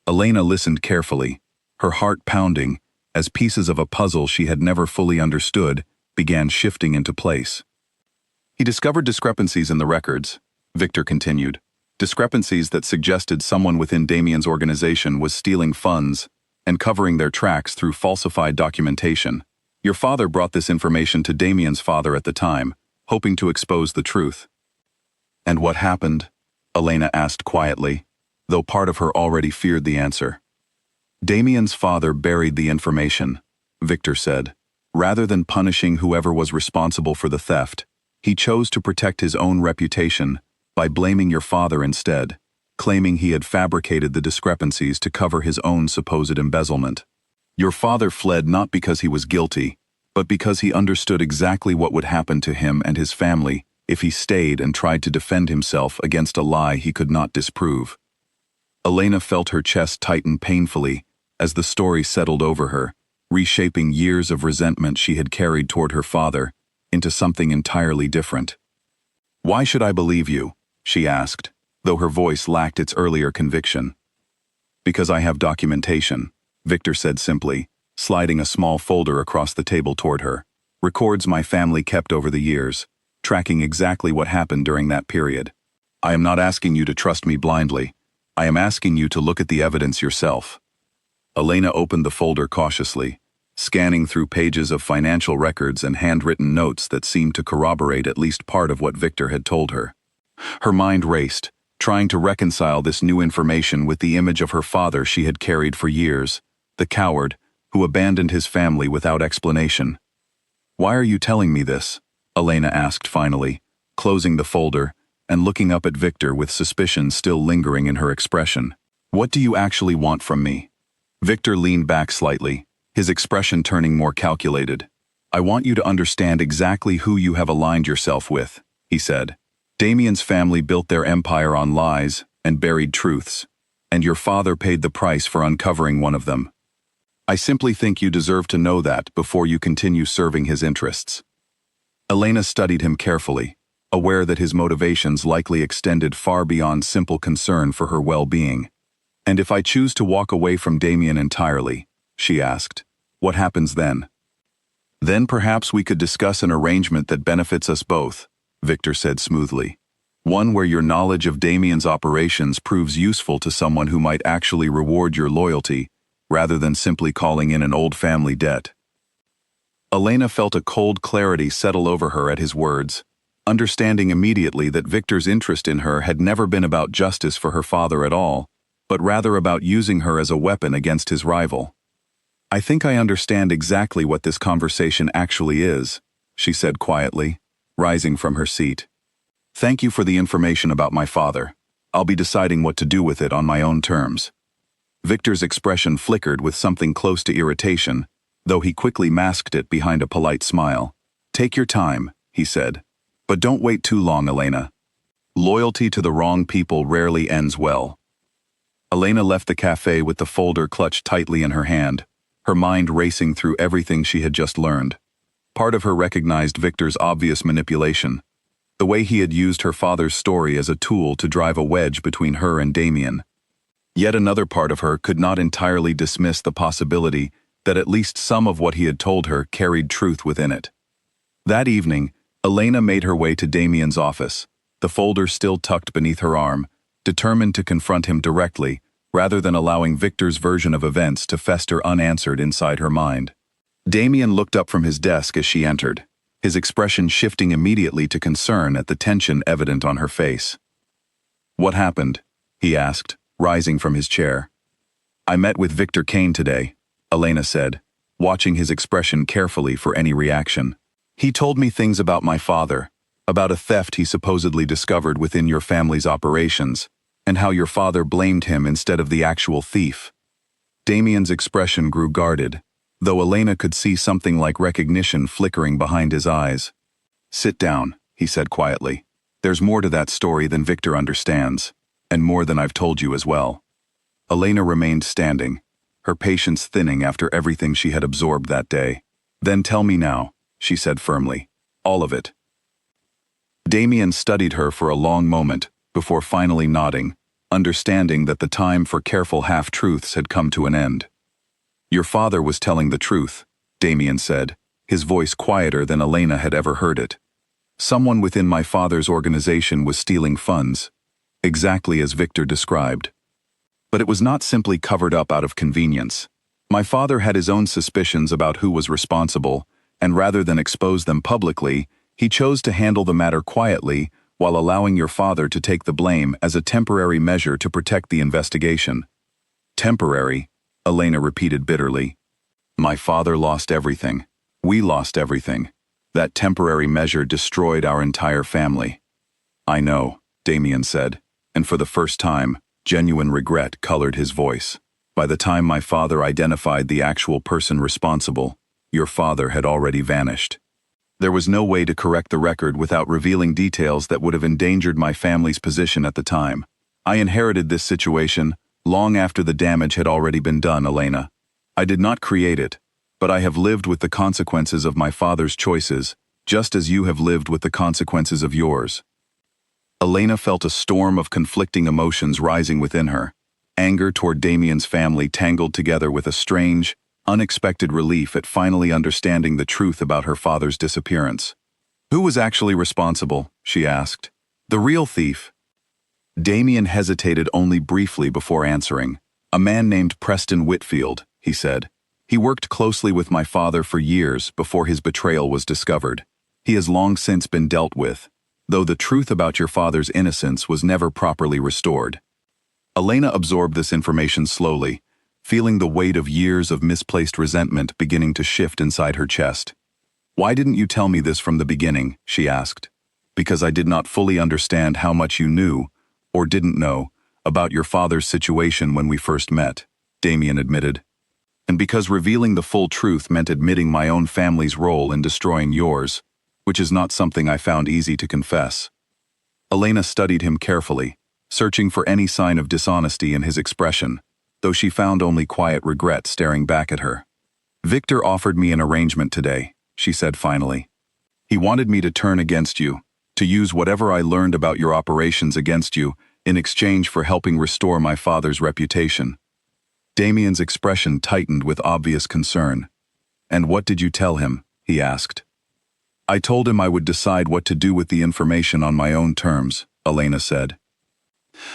Elena listened carefully, her heart pounding, as pieces of a puzzle she had never fully understood began shifting into place. He discovered discrepancies in the records, Victor continued, discrepancies that suggested someone within Damien's organization was stealing funds and covering their tracks through falsified documentation. Your father brought this information to Damien's father at the time, hoping to expose the truth. And what happened? Elena asked quietly, though part of her already feared the answer. Damien's father buried the information, Victor said. Rather than punishing whoever was responsible for the theft, he chose to protect his own reputation by blaming your father instead, claiming he had fabricated the discrepancies to cover his own supposed embezzlement. Your father fled not because he was guilty, but because he understood exactly what would happen to him and his family if he stayed and tried to defend himself against a lie he could not disprove. Elena felt her chest tighten painfully as the story settled over her, reshaping years of resentment she had carried toward her father into something entirely different. Why should I believe you? She asked, though her voice lacked its earlier conviction. Because I have documentation, Victor said simply, sliding a small folder across the table toward her. Records my family kept over the years, tracking exactly what happened during that period. I am not asking you to trust me blindly. I am asking you to look at the evidence yourself. Elena opened the folder cautiously, scanning through pages of financial records and handwritten notes that seemed to corroborate at least part of what Victor had told her. Her mind raced, trying to reconcile this new information with the image of her father she had carried for years, the coward who abandoned his family without explanation. Why are you telling me this? Elena asked finally, closing the folder and looking up at Victor with suspicion still lingering in her expression. What do you actually want from me? Victor leaned back slightly, his expression turning more calculated. I want you to understand exactly who you have aligned yourself with, he said. Damien's family built their empire on lies and buried truths, and your father paid the price for uncovering one of them. I simply think you deserve to know that before you continue serving his interests. Elena studied him carefully, aware that his motivations likely extended far beyond simple concern for her well-being. And if I choose to walk away from Damien entirely, she asked, What happens then? Then perhaps we could discuss an arrangement that benefits us both, Victor said smoothly. One where your knowledge of Damien's operations proves useful to someone who might actually reward your loyalty, rather than simply calling in an old family debt. Elena felt a cold clarity settle over her at his words, understanding immediately that Victor's interest in her had never been about justice for her father at all, but rather about using her as a weapon against his rival. I think I understand exactly what this conversation actually is, she said quietly, rising from her seat. Thank you for the information about my father. I'll be deciding what to do with it on my own terms. Victor's expression flickered with something close to irritation, though he quickly masked it behind a polite smile. Take your time, he said. But don't wait too long, Elena. Loyalty to the wrong people rarely ends well. Elena left the cafe with the folder clutched tightly in her hand, her mind racing through everything she had just learned. Part of her recognized Victor's obvious manipulation, the way he had used her father's story as a tool to drive a wedge between her and Damien. Yet another part of her could not entirely dismiss the possibility that at least some of what he had told her carried truth within it. That evening, Elena made her way to Damien's office, the folder still tucked beneath her arm, determined to confront him directly, rather than allowing Victor's version of events to fester unanswered inside her mind. Damien looked up from his desk as she entered, his expression shifting immediately to concern at the tension evident on her face. What happened? He asked, rising from his chair. I met with Victor Kane today, Elena said, watching his expression carefully for any reaction. He told me things about my father, about a theft he supposedly discovered within your family's operations, and how your father blamed him instead of the actual thief. Damien's expression grew guarded, though Elena could see something like recognition flickering behind his eyes. Sit down, he said quietly. There's more to that story than Victor understands, and more than I've told you as well. Elena remained standing, her patience thinning after everything she had absorbed that day. Then tell me now, she said firmly. All of it. Damien studied her for a long moment, before finally nodding, understanding that the time for careful half-truths had come to an end. Your father was telling the truth, Damien said, his voice quieter than Elena had ever heard it. Someone within my father's organization was stealing funds, exactly as Victor described. But it was not simply covered up out of convenience. My father had his own suspicions about who was responsible, and rather than expose them publicly, he chose to handle the matter quietly while allowing your father to take the blame as a temporary measure to protect the investigation. Temporary, Elena repeated bitterly. My father lost everything. We lost everything. That temporary measure destroyed our entire family. I know, Damien said, and for the first time, genuine regret colored his voice. By the time my father identified the actual person responsible, your father had already vanished. There was no way to correct the record without revealing details that would have endangered my family's position at the time. I inherited this situation long after the damage had already been done, Elena. I did not create it, but I have lived with the consequences of my father's choices, just as you have lived with the consequences of yours. Elena felt a storm of conflicting emotions rising within her, anger toward Damien's family tangled together with a strange, unexpected relief at finally understanding the truth about her father's disappearance. Who was actually responsible? She asked. The real thief. Damien hesitated only briefly before answering. A man named Preston Whitfield, he said. He worked closely with my father for years before his betrayal was discovered. He has long since been dealt with, though the truth about your father's innocence was never properly restored. Elena absorbed this information slowly, feeling the weight of years of misplaced resentment beginning to shift inside her chest. Why didn't you tell me this from the beginning? She asked. Because I did not fully understand how much you knew, or didn't know, about your father's situation when we first met, Damien admitted. And because revealing the full truth meant admitting my own family's role in destroying yours, which is not something I found easy to confess. Elena studied him carefully, searching for any sign of dishonesty in his expression, though she found only quiet regret staring back at her. Victor offered me an arrangement today, she said finally. He wanted me to turn against you, to use whatever I learned about your operations against you in exchange for helping restore my father's reputation. Damien's expression tightened with obvious concern. "And what did you tell him?" he asked. "I told him I would decide what to do with the information on my own terms," Elena said.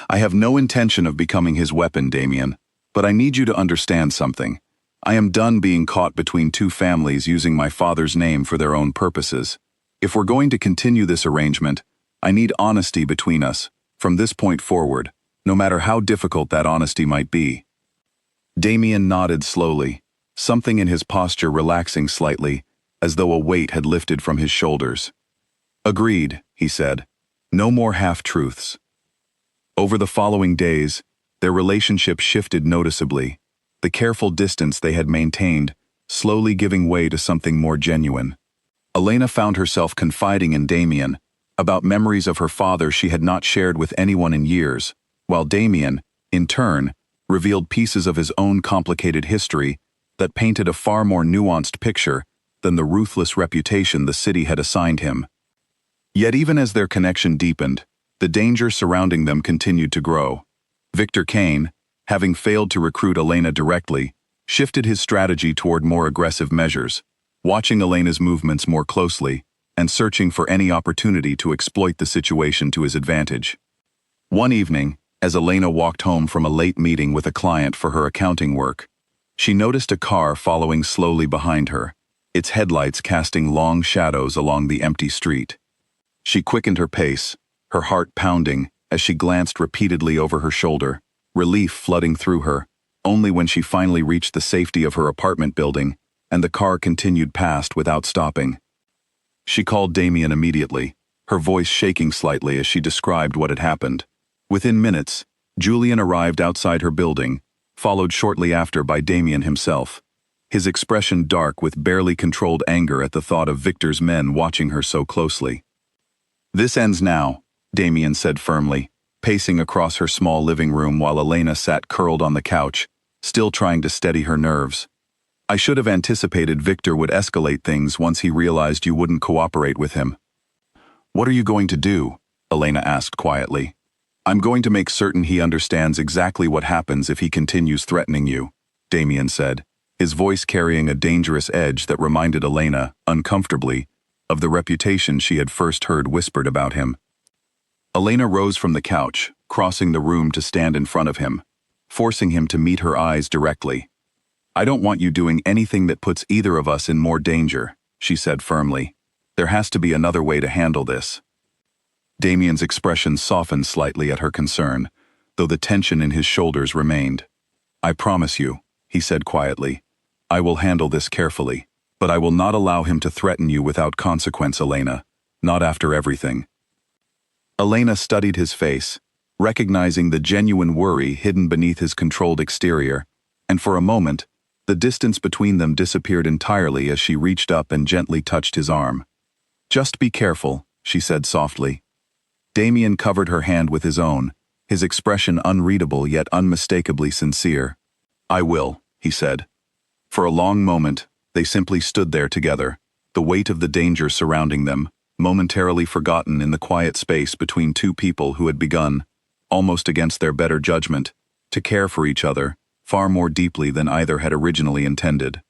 "I have no intention of becoming his weapon, Damien, but I need you to understand something. I am done being caught between two families using my father's name for their own purposes. If we're going to continue this arrangement, I need honesty between us, from this point forward, no matter how difficult that honesty might be." Damien nodded slowly, something in his posture relaxing slightly, as though a weight had lifted from his shoulders. "Agreed," he said. "No more half-truths." Over the following days, their relationship shifted noticeably, the careful distance they had maintained slowly giving way to something more genuine. Elena found herself confiding in Damien about memories of her father she had not shared with anyone in years, while Damien, in turn, revealed pieces of his own complicated history that painted a far more nuanced picture than the ruthless reputation the city had assigned him. Yet even as their connection deepened, the danger surrounding them continued to grow. Victor Kane, having failed to recruit Elena directly, shifted his strategy toward more aggressive measures, watching Elena's movements more closely and searching for any opportunity to exploit the situation to his advantage. One evening, as Elena walked home from a late meeting with a client for her accounting work, she noticed a car following slowly behind her, its headlights casting long shadows along the empty street. She quickened her pace, her heart pounding as she glanced repeatedly over her shoulder, relief flooding through her, only when she finally reached the safety of her apartment building and the car continued past without stopping. She called Damien immediately, her voice shaking slightly as she described what had happened. Within minutes, Julian arrived outside her building, followed shortly after by Damien himself, his expression dark with barely controlled anger at the thought of Victor's men watching her so closely. "This ends now," Damien said firmly, pacing across her small living room while Elena sat curled on the couch, still trying to steady her nerves. "I should have anticipated Victor would escalate things once he realized you wouldn't cooperate with him." "What are you going to do?" Elena asked quietly. "I'm going to make certain he understands exactly what happens if he continues threatening you," Damien said, his voice carrying a dangerous edge that reminded Elena, uncomfortably, of the reputation she had first heard whispered about him. Elena rose from the couch, crossing the room to stand in front of him, forcing him to meet her eyes directly. "I don't want you doing anything that puts either of us in more danger," she said firmly. "There has to be another way to handle this." Damien's expression softened slightly at her concern, though the tension in his shoulders remained. "I promise you," he said quietly, "I will handle this carefully, but I will not allow him to threaten you without consequence, Elena, not after everything." Elena studied his face, recognizing the genuine worry hidden beneath his controlled exterior, and for a moment, the distance between them disappeared entirely as she reached up and gently touched his arm. "Just be careful," she said softly. Damien covered her hand with his own, his expression unreadable yet unmistakably sincere. "I will," he said. For a long moment, they simply stood there together, the weight of the danger surrounding them, momentarily forgotten in the quiet space between two people who had begun, almost against their better judgment, to care for each other far more deeply than either had originally intended.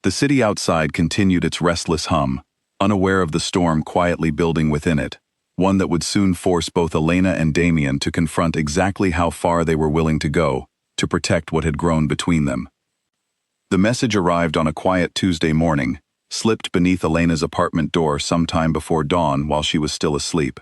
The city outside continued its restless hum, unaware of the storm quietly building within it, one that would soon force both Elena and Damien to confront exactly how far they were willing to go to protect what had grown between them. The message arrived on a quiet Tuesday morning, slipped beneath Elena's apartment door sometime before dawn while she was still asleep.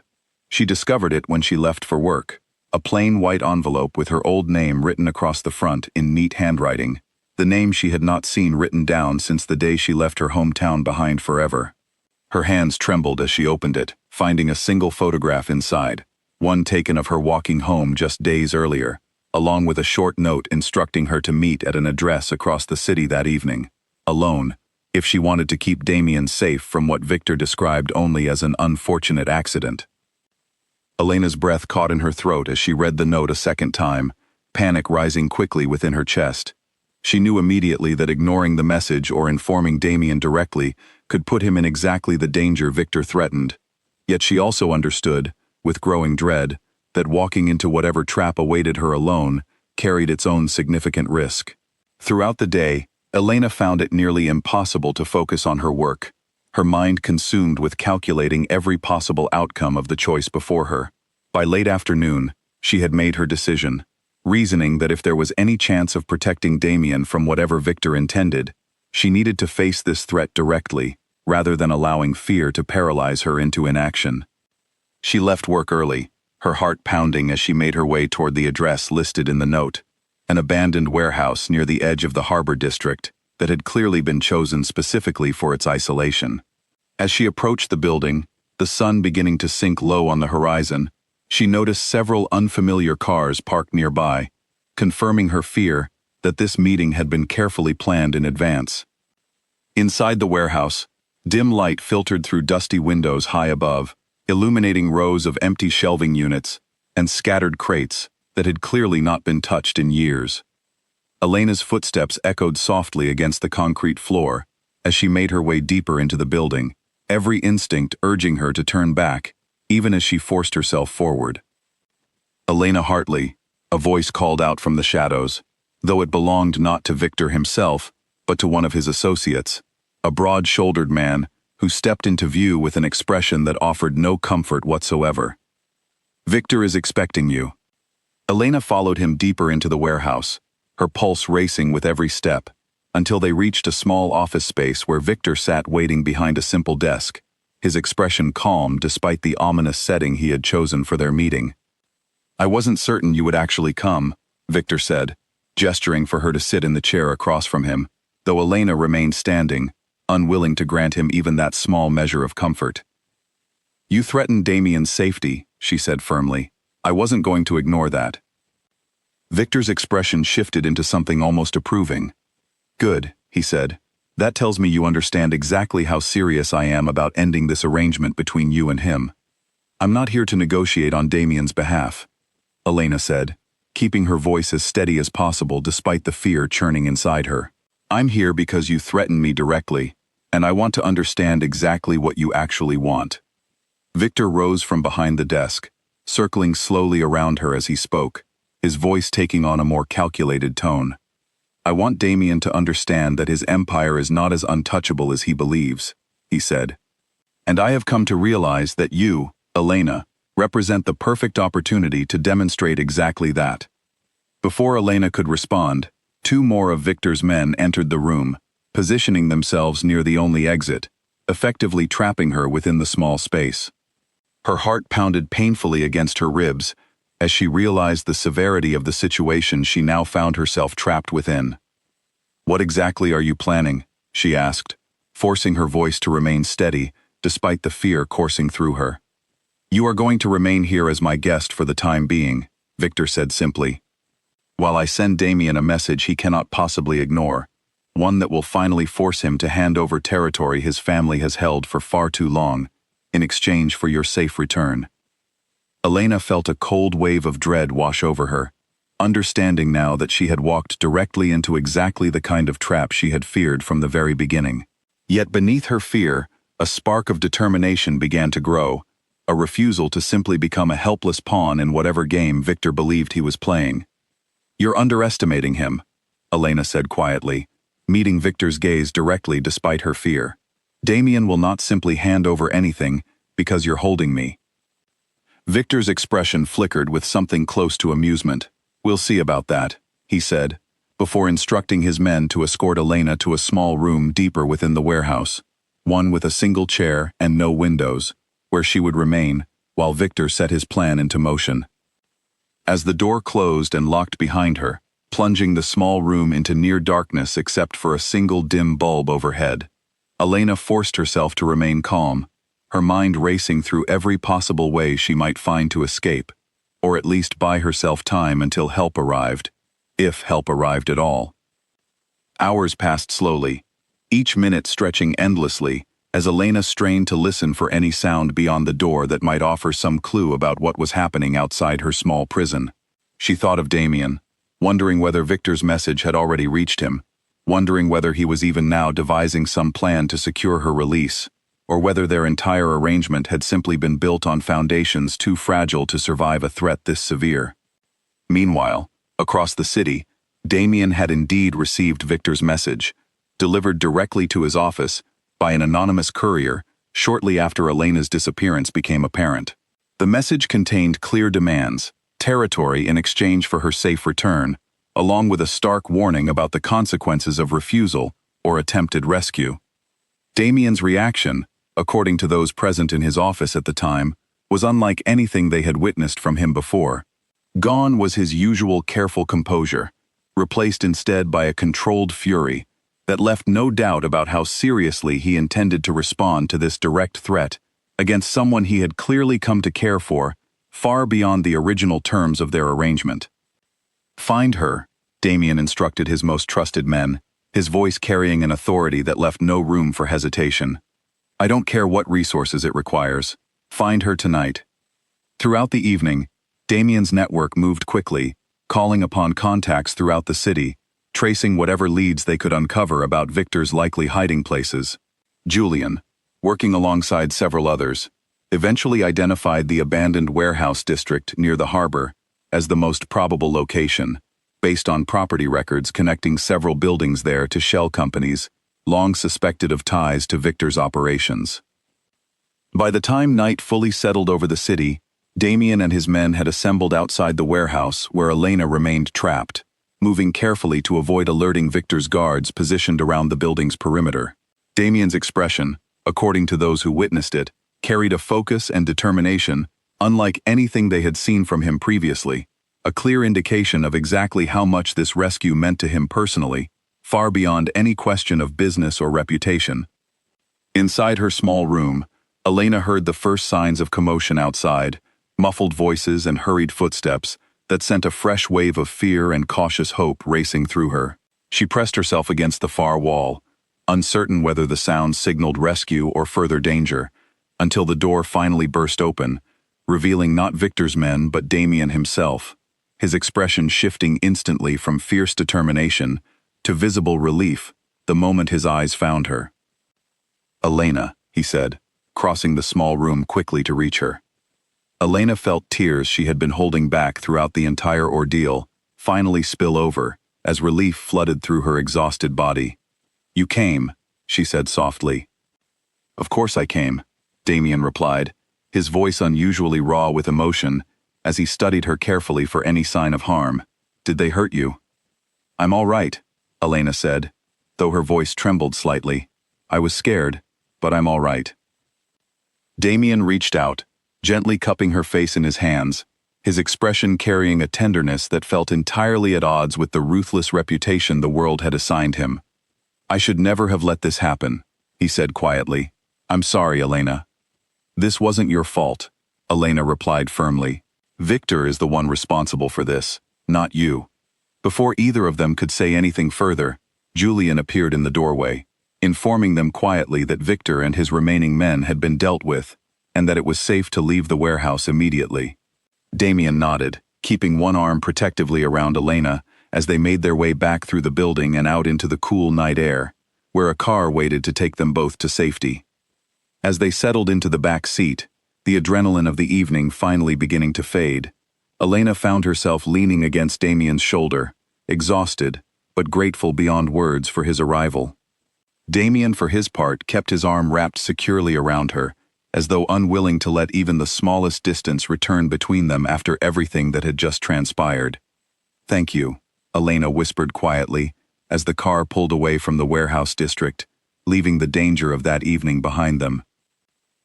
She discovered it when she left for work, a plain white envelope with her old name written across the front in neat handwriting, the name she had not seen written down since the day she left her hometown behind forever. Her hands trembled as she opened it, finding a single photograph inside, one taken of her walking home just days earlier, along with a short note instructing her to meet at an address across the city that evening, alone, if she wanted to keep Damien safe from what Victor described only as an unfortunate accident. Elena's breath caught in her throat as she read the note a second time, panic rising quickly within her chest. She knew immediately that ignoring the message or informing Damien directly could put him in exactly the danger Victor threatened. Yet she also understood, with growing dread, that walking into whatever trap awaited her alone carried its own significant risk. Throughout the day, Elena found it nearly impossible to focus on her work, her mind consumed with calculating every possible outcome of the choice before her. By late afternoon, she had made her decision, reasoning that if there was any chance of protecting Damien from whatever Victor intended, she needed to face this threat directly, rather than allowing fear to paralyze her into inaction. She left work early, her heart pounding as she made her way toward the address listed in the note, an abandoned warehouse near the edge of the harbor district that had clearly been chosen specifically for its isolation. As she approached the building, the sun beginning to sink low on the horizon, she noticed several unfamiliar cars parked nearby, confirming her fear that this meeting had been carefully planned in advance. Inside the warehouse, dim light filtered through dusty windows high above, illuminating rows of empty shelving units and scattered crates that had clearly not been touched in years. Elena's footsteps echoed softly against the concrete floor as she made her way deeper into the building, every instinct urging her to turn back, even as she forced herself forward. Elena Hartley, a voice called out from the shadows, though it belonged not to Victor himself, but to one of his associates, a broad-shouldered man who stepped into view with an expression that offered no comfort whatsoever. "Victor is expecting you." Elena followed him deeper into the warehouse, her pulse racing with every step, until they reached a small office space where Victor sat waiting behind a simple desk, his expression calm despite the ominous setting he had chosen for their meeting. "I wasn't certain you would actually come," Victor said, gesturing for her to sit in the chair across from him, though Elena remained standing, unwilling to grant him even that small measure of comfort. "You threatened Damien's safety," she said firmly. "I wasn't going to ignore that." Victor's expression shifted into something almost approving. "Good," he said. "That tells me you understand exactly how serious I am about ending this arrangement between you and him." "I'm not here to negotiate on Damien's behalf," Elena said, keeping her voice as steady as possible despite the fear churning inside her. "I'm here because you threatened me directly, and I want to understand exactly what you actually want." Victor rose from behind the desk, circling slowly around her as he spoke, his voice taking on a more calculated tone. "I want Damien to understand that his empire is not as untouchable as he believes," he said. "And I have come to realize that you, Elena, represent the perfect opportunity to demonstrate exactly that." Before Elena could respond, two more of Victor's men entered the room, positioning themselves near the only exit, effectively trapping her within the small space. Her heart pounded painfully against her ribs as she realized the severity of the situation she now found herself trapped within. "What exactly are you planning?" she asked, forcing her voice to remain steady despite the fear coursing through her. "You are going to remain here as my guest for the time being," Victor said simply, "while I send Damien a message he cannot possibly ignore, one that will finally force him to hand over territory his family has held for far too long, in exchange for your safe return." Elena felt a cold wave of dread wash over her, understanding now that she had walked directly into exactly the kind of trap she had feared from the very beginning. Yet beneath her fear, a spark of determination began to grow, a refusal to simply become a helpless pawn in whatever game Victor believed he was playing. "You're underestimating him," Elena said quietly, meeting Victor's gaze directly despite her fear. "Damien will not simply hand over anything because you're holding me." Victor's expression flickered with something close to amusement. "We'll see about that," he said, before instructing his men to escort Elena to a small room deeper within the warehouse, one with a single chair and no windows, where she would remain while Victor set his plan into motion. As the door closed and locked behind her, plunging the small room into near darkness except for a single dim bulb overhead, Elena forced herself to remain calm, her mind racing through every possible way she might find to escape, or at least buy herself time until help arrived, if help arrived at all. Hours passed slowly, each minute stretching endlessly, as Elena strained to listen for any sound beyond the door that might offer some clue about what was happening outside her small prison. She thought of Damien, wondering whether Victor's message had already reached him, wondering whether he was even now devising some plan to secure her release, or whether their entire arrangement had simply been built on foundations too fragile to survive a threat this severe. Meanwhile, across the city, Damien had indeed received Victor's message, delivered directly to his office by an anonymous courier shortly after Elena's disappearance became apparent. The message contained clear demands, territory in exchange for her safe return, along with a stark warning about the consequences of refusal or attempted rescue. Damien's reaction, according to those present in his office at the time, was unlike anything they had witnessed from him before. Gone was his usual careful composure, replaced instead by a controlled fury that left no doubt about how seriously he intended to respond to this direct threat against someone he had clearly come to care for, far beyond the original terms of their arrangement. "Find her," Damien instructed his most trusted men, his voice carrying an authority that left no room for hesitation. "I don't care what resources it requires. Find her tonight." Throughout the evening, Damien's network moved quickly, calling upon contacts throughout the city, tracing whatever leads they could uncover about Victor's likely hiding places. Julian, working alongside several others, eventually identified the abandoned warehouse district near the harbor as the most probable location, based on property records connecting several buildings there to shell companies, long suspected of ties to Victor's operations. By the time night fully settled over the city, Damien and his men had assembled outside the warehouse where Elena remained trapped, moving carefully to avoid alerting Victor's guards positioned around the building's perimeter. Damien's expression, according to those who witnessed it, carried a focus and determination unlike anything they had seen from him previously, a clear indication of exactly how much this rescue meant to him personally, far beyond any question of business or reputation. Inside her small room, Elena heard the first signs of commotion outside, muffled voices and hurried footsteps that sent a fresh wave of fear and cautious hope racing through her. She pressed herself against the far wall, uncertain whether the sound signaled rescue or further danger, until the door finally burst open, revealing not Victor's men but Damien himself, his expression shifting instantly from fierce determination to visible relief the moment his eyes found her. "Elena," he said, crossing the small room quickly to reach her. Elena felt tears she had been holding back throughout the entire ordeal finally spill over as relief flooded through her exhausted body. "You came," she said softly. "Of course I came," Damien replied, his voice unusually raw with emotion as he studied her carefully for any sign of harm. "Did they hurt you?" "I'm all right," Elena said, though her voice trembled slightly. "I was scared, but I'm all right." Damien reached out, gently cupping her face in his hands, his expression carrying a tenderness that felt entirely at odds with the ruthless reputation the world had assigned him. "I should never have let this happen," he said quietly. "I'm sorry, Elena." "This wasn't your fault," Elena replied firmly. "Victor is the one responsible for this, not you." Before either of them could say anything further, Julian appeared in the doorway, informing them quietly that Victor and his remaining men had been dealt with, and that it was safe to leave the warehouse immediately. Damien nodded, keeping one arm protectively around Elena as they made their way back through the building and out into the cool night air, where a car waited to take them both to safety. As they settled into the back seat, the adrenaline of the evening finally beginning to fade, Elena found herself leaning against Damien's shoulder, exhausted, but grateful beyond words for his arrival. Damien, for his part, kept his arm wrapped securely around her, as though unwilling to let even the smallest distance return between them after everything that had just transpired. "Thank you," Elena whispered quietly, as the car pulled away from the warehouse district, leaving the danger of that evening behind them.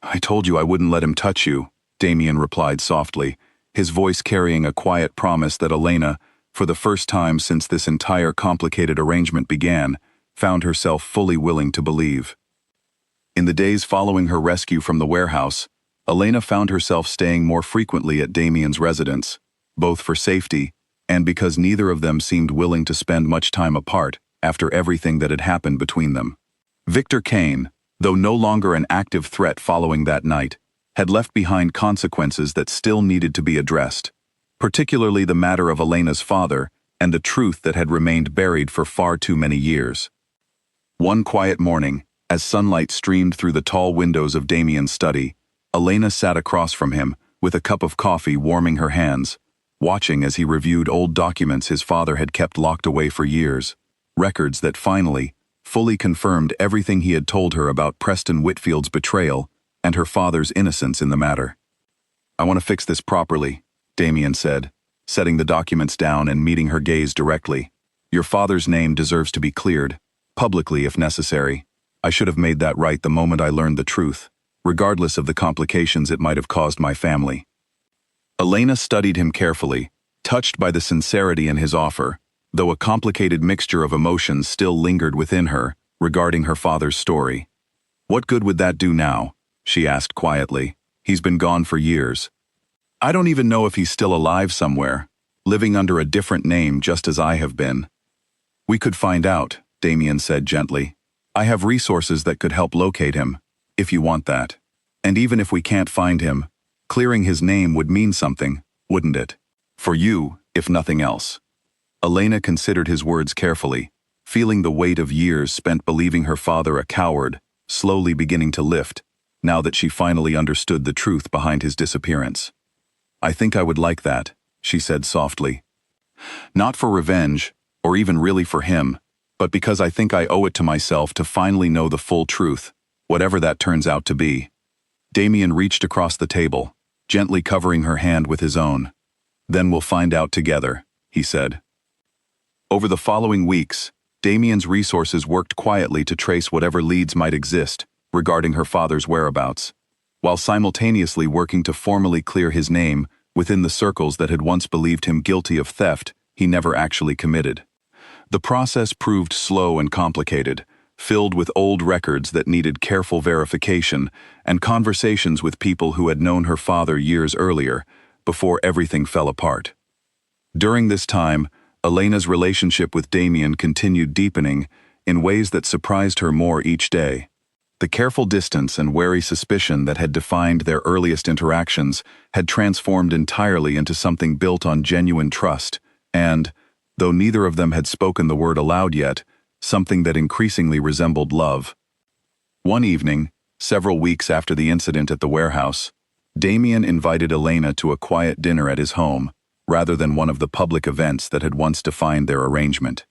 "I told you I wouldn't let him touch you," Damien replied softly, his voice carrying a quiet promise that Elena, for the first time since this entire complicated arrangement began, found herself fully willing to believe. In the days following her rescue from the warehouse, Elena found herself staying more frequently at Damien's residence, both for safety and because neither of them seemed willing to spend much time apart after everything that had happened between them. Victor Kane, though no longer an active threat following that night, had left behind consequences that still needed to be addressed, particularly the matter of Elena's father and the truth that had remained buried for far too many years. One quiet morning, as sunlight streamed through the tall windows of Damien's study, Elena sat across from him with a cup of coffee warming her hands, watching as he reviewed old documents his father had kept locked away for years, records that finally, fully confirmed everything he had told her about Preston Whitfield's betrayal and her father's innocence in the matter. "I want to fix this properly," Damien said, setting the documents down and meeting her gaze directly. "Your father's name deserves to be cleared, publicly if necessary. I should have made that right the moment I learned the truth, regardless of the complications it might have caused my family." Elena studied him carefully, touched by the sincerity in his offer, though a complicated mixture of emotions still lingered within her regarding her father's story. "What good would that do now?" she asked quietly. "He's been gone for years. I don't even know if he's still alive somewhere, living under a different name just as I have been." "We could find out," Damien said gently. "I have resources that could help locate him, if you want that. And even if we can't find him, clearing his name would mean something, wouldn't it? For you, if nothing else." Elena considered his words carefully, feeling the weight of years spent believing her father a coward, slowly beginning to lift, now that she finally understood the truth behind his disappearance. "I think I would like that," she said softly. "Not for revenge, or even really for him, but because I think I owe it to myself to finally know the full truth, whatever that turns out to be." Damien reached across the table, gently covering her hand with his own. "Then we'll find out together," he said. Over the following weeks, Damien's resources worked quietly to trace whatever leads might exist regarding her father's whereabouts, while simultaneously working to formally clear his name within the circles that had once believed him guilty of theft he never actually committed. The process proved slow and complicated, filled with old records that needed careful verification and conversations with people who had known her father years earlier, before everything fell apart. During this time, Elena's relationship with Damien continued deepening in ways that surprised her more each day. The careful distance and wary suspicion that had defined their earliest interactions had transformed entirely into something built on genuine trust, and, though neither of them had spoken the word aloud yet, something that increasingly resembled love. One evening, several weeks after the incident at the warehouse, Damien invited Elena to a quiet dinner at his home, rather than one of the public events that had once defined their arrangement.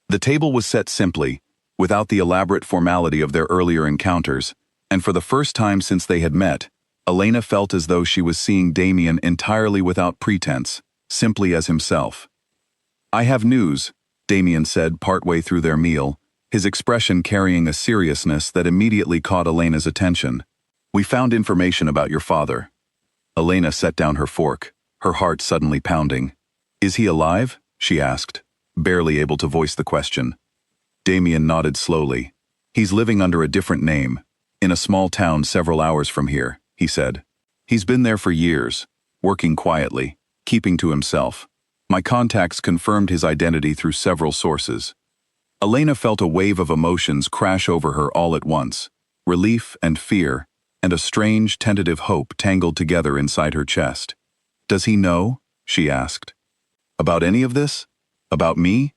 The table was set simply, without the elaborate formality of their earlier encounters, and for the first time since they had met, Elena felt as though she was seeing Damien entirely without pretense, simply as himself. "I have news," Damien said partway through their meal, his expression carrying a seriousness that immediately caught Elena's attention. "We found information about your father." Elena set down her fork, her heart suddenly pounding. "Is he alive?" she asked, barely able to voice the question. Damien nodded slowly. "He's living under a different name, in a small town several hours from here," he said. "He's been there for years, working quietly, keeping to himself. My contacts confirmed his identity through several sources." Elena felt a wave of emotions crash over her all at once, relief and fear, and a strange, tentative hope tangled together inside her chest. "Does he know?" she asked. "About any of this? About me?"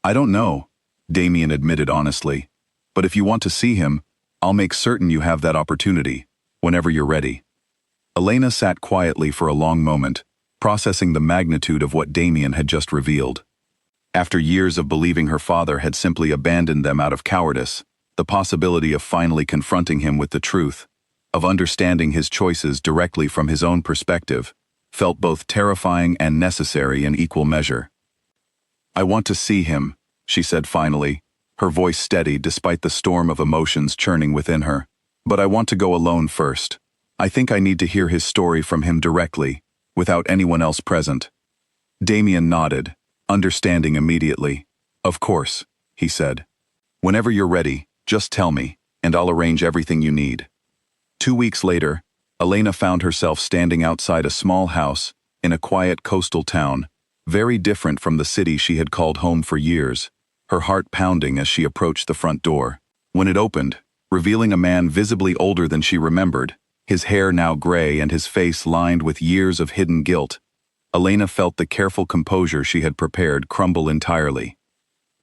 "I don't know," Damien admitted honestly. "But if you want to see him, I'll make certain you have that opportunity, whenever you're ready." Elena sat quietly for a long moment, processing the magnitude of what Damien had just revealed. After years of believing her father had simply abandoned them out of cowardice, the possibility of finally confronting him with the truth, of understanding his choices directly from his own perspective, felt both terrifying and necessary in equal measure. "I want to see him," she said finally, her voice steady despite the storm of emotions churning within her. "But I want to go alone first. I think I need to hear his story from him directly, without anyone else present." Damien nodded, understanding immediately. "Of course," he said. "Whenever you're ready, just tell me, and I'll arrange everything you need." 2 weeks later, Elena found herself standing outside a small house in a quiet coastal town, very different from the city she had called home for years, her heart pounding as she approached the front door. When it opened, revealing a man visibly older than she remembered, his hair now gray and his face lined with years of hidden guilt, Elena felt the careful composure she had prepared crumble entirely.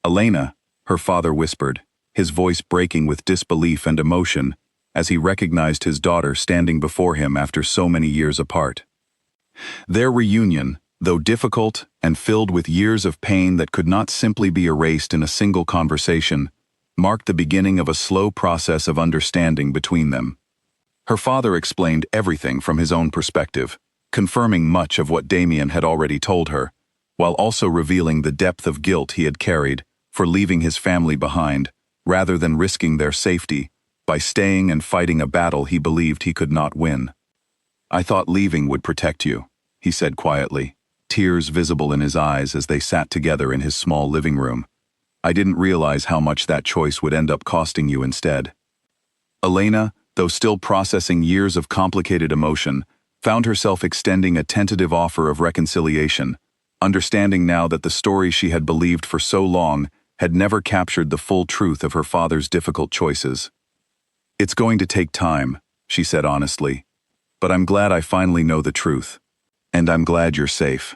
"Elena," her father whispered, his voice breaking with disbelief and emotion as he recognized his daughter standing before him after so many years apart. Their reunion, though difficult and filled with years of pain that could not simply be erased in a single conversation, marked the beginning of a slow process of understanding between them. Her father explained everything from his own perspective, confirming much of what Damien had already told her, while also revealing the depth of guilt he had carried for leaving his family behind, rather than risking their safety, by staying and fighting a battle he believed he could not win. "I thought leaving would protect you," he said quietly, tears visible in his eyes as they sat together in his small living room. "I didn't realize how much that choice would end up costing you instead." Elena, though still processing years of complicated emotion, found herself extending a tentative offer of reconciliation, understanding now that the story she had believed for so long had never captured the full truth of her father's difficult choices. "It's going to take time," she said honestly, "but I'm glad I finally know the truth. And I'm glad you're safe."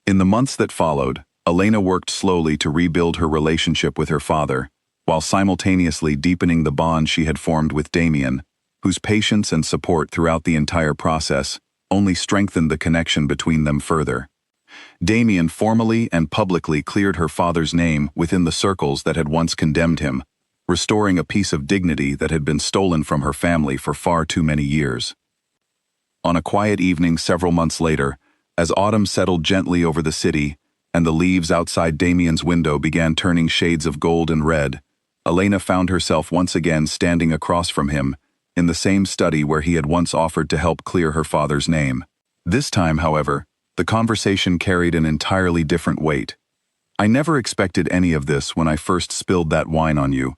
In the months that followed, Elena worked slowly to rebuild her relationship with her father, while simultaneously deepening the bond she had formed with Damien, whose patience and support throughout the entire process only strengthened the connection between them further. Damien formally and publicly cleared her father's name within the circles that had once condemned him, restoring a piece of dignity that had been stolen from her family for far too many years. On a quiet evening several months later, as autumn settled gently over the city, and the leaves outside Damien's window began turning shades of gold and red, Elena found herself once again standing across from him, in the same study where he had once offered to help clear her father's name. This time, however, the conversation carried an entirely different weight. "I never expected any of this when I first spilled that wine on you,"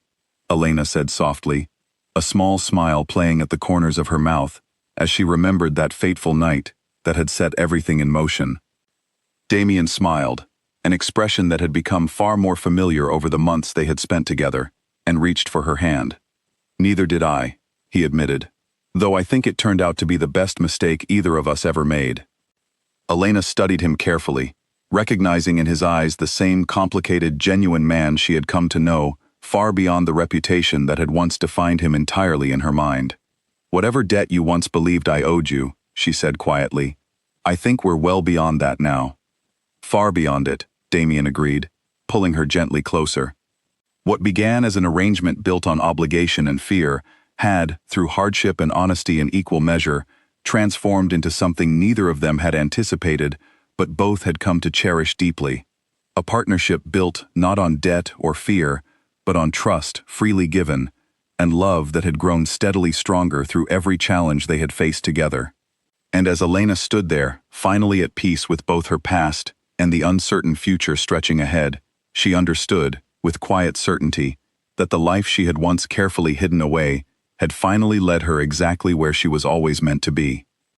Elena said softly, a small smile playing at the corners of her mouth, as she remembered that fateful night that had set everything in motion. Damien smiled, an expression that had become far more familiar over the months they had spent together, and reached for her hand. "Neither did I," he admitted, "though I think it turned out to be the best mistake either of us ever made." Elena studied him carefully, recognizing in his eyes the same complicated, genuine man she had come to know, far beyond the reputation that had once defined him entirely in her mind. "Whatever debt you once believed I owed you," she said quietly, "I think we're well beyond that now." "Far beyond it," Damien agreed, pulling her gently closer. What began as an arrangement built on obligation and fear had, through hardship and honesty in equal measure, transformed into something neither of them had anticipated, but both had come to cherish deeply. A partnership built not on debt or fear, but on trust freely given, and love that had grown steadily stronger through every challenge they had faced together. And as Elena stood there, finally at peace with both her past and the uncertain future stretching ahead, she understood, with quiet certainty, that the life she had once carefully hidden away had finally led her exactly where she was always meant to be.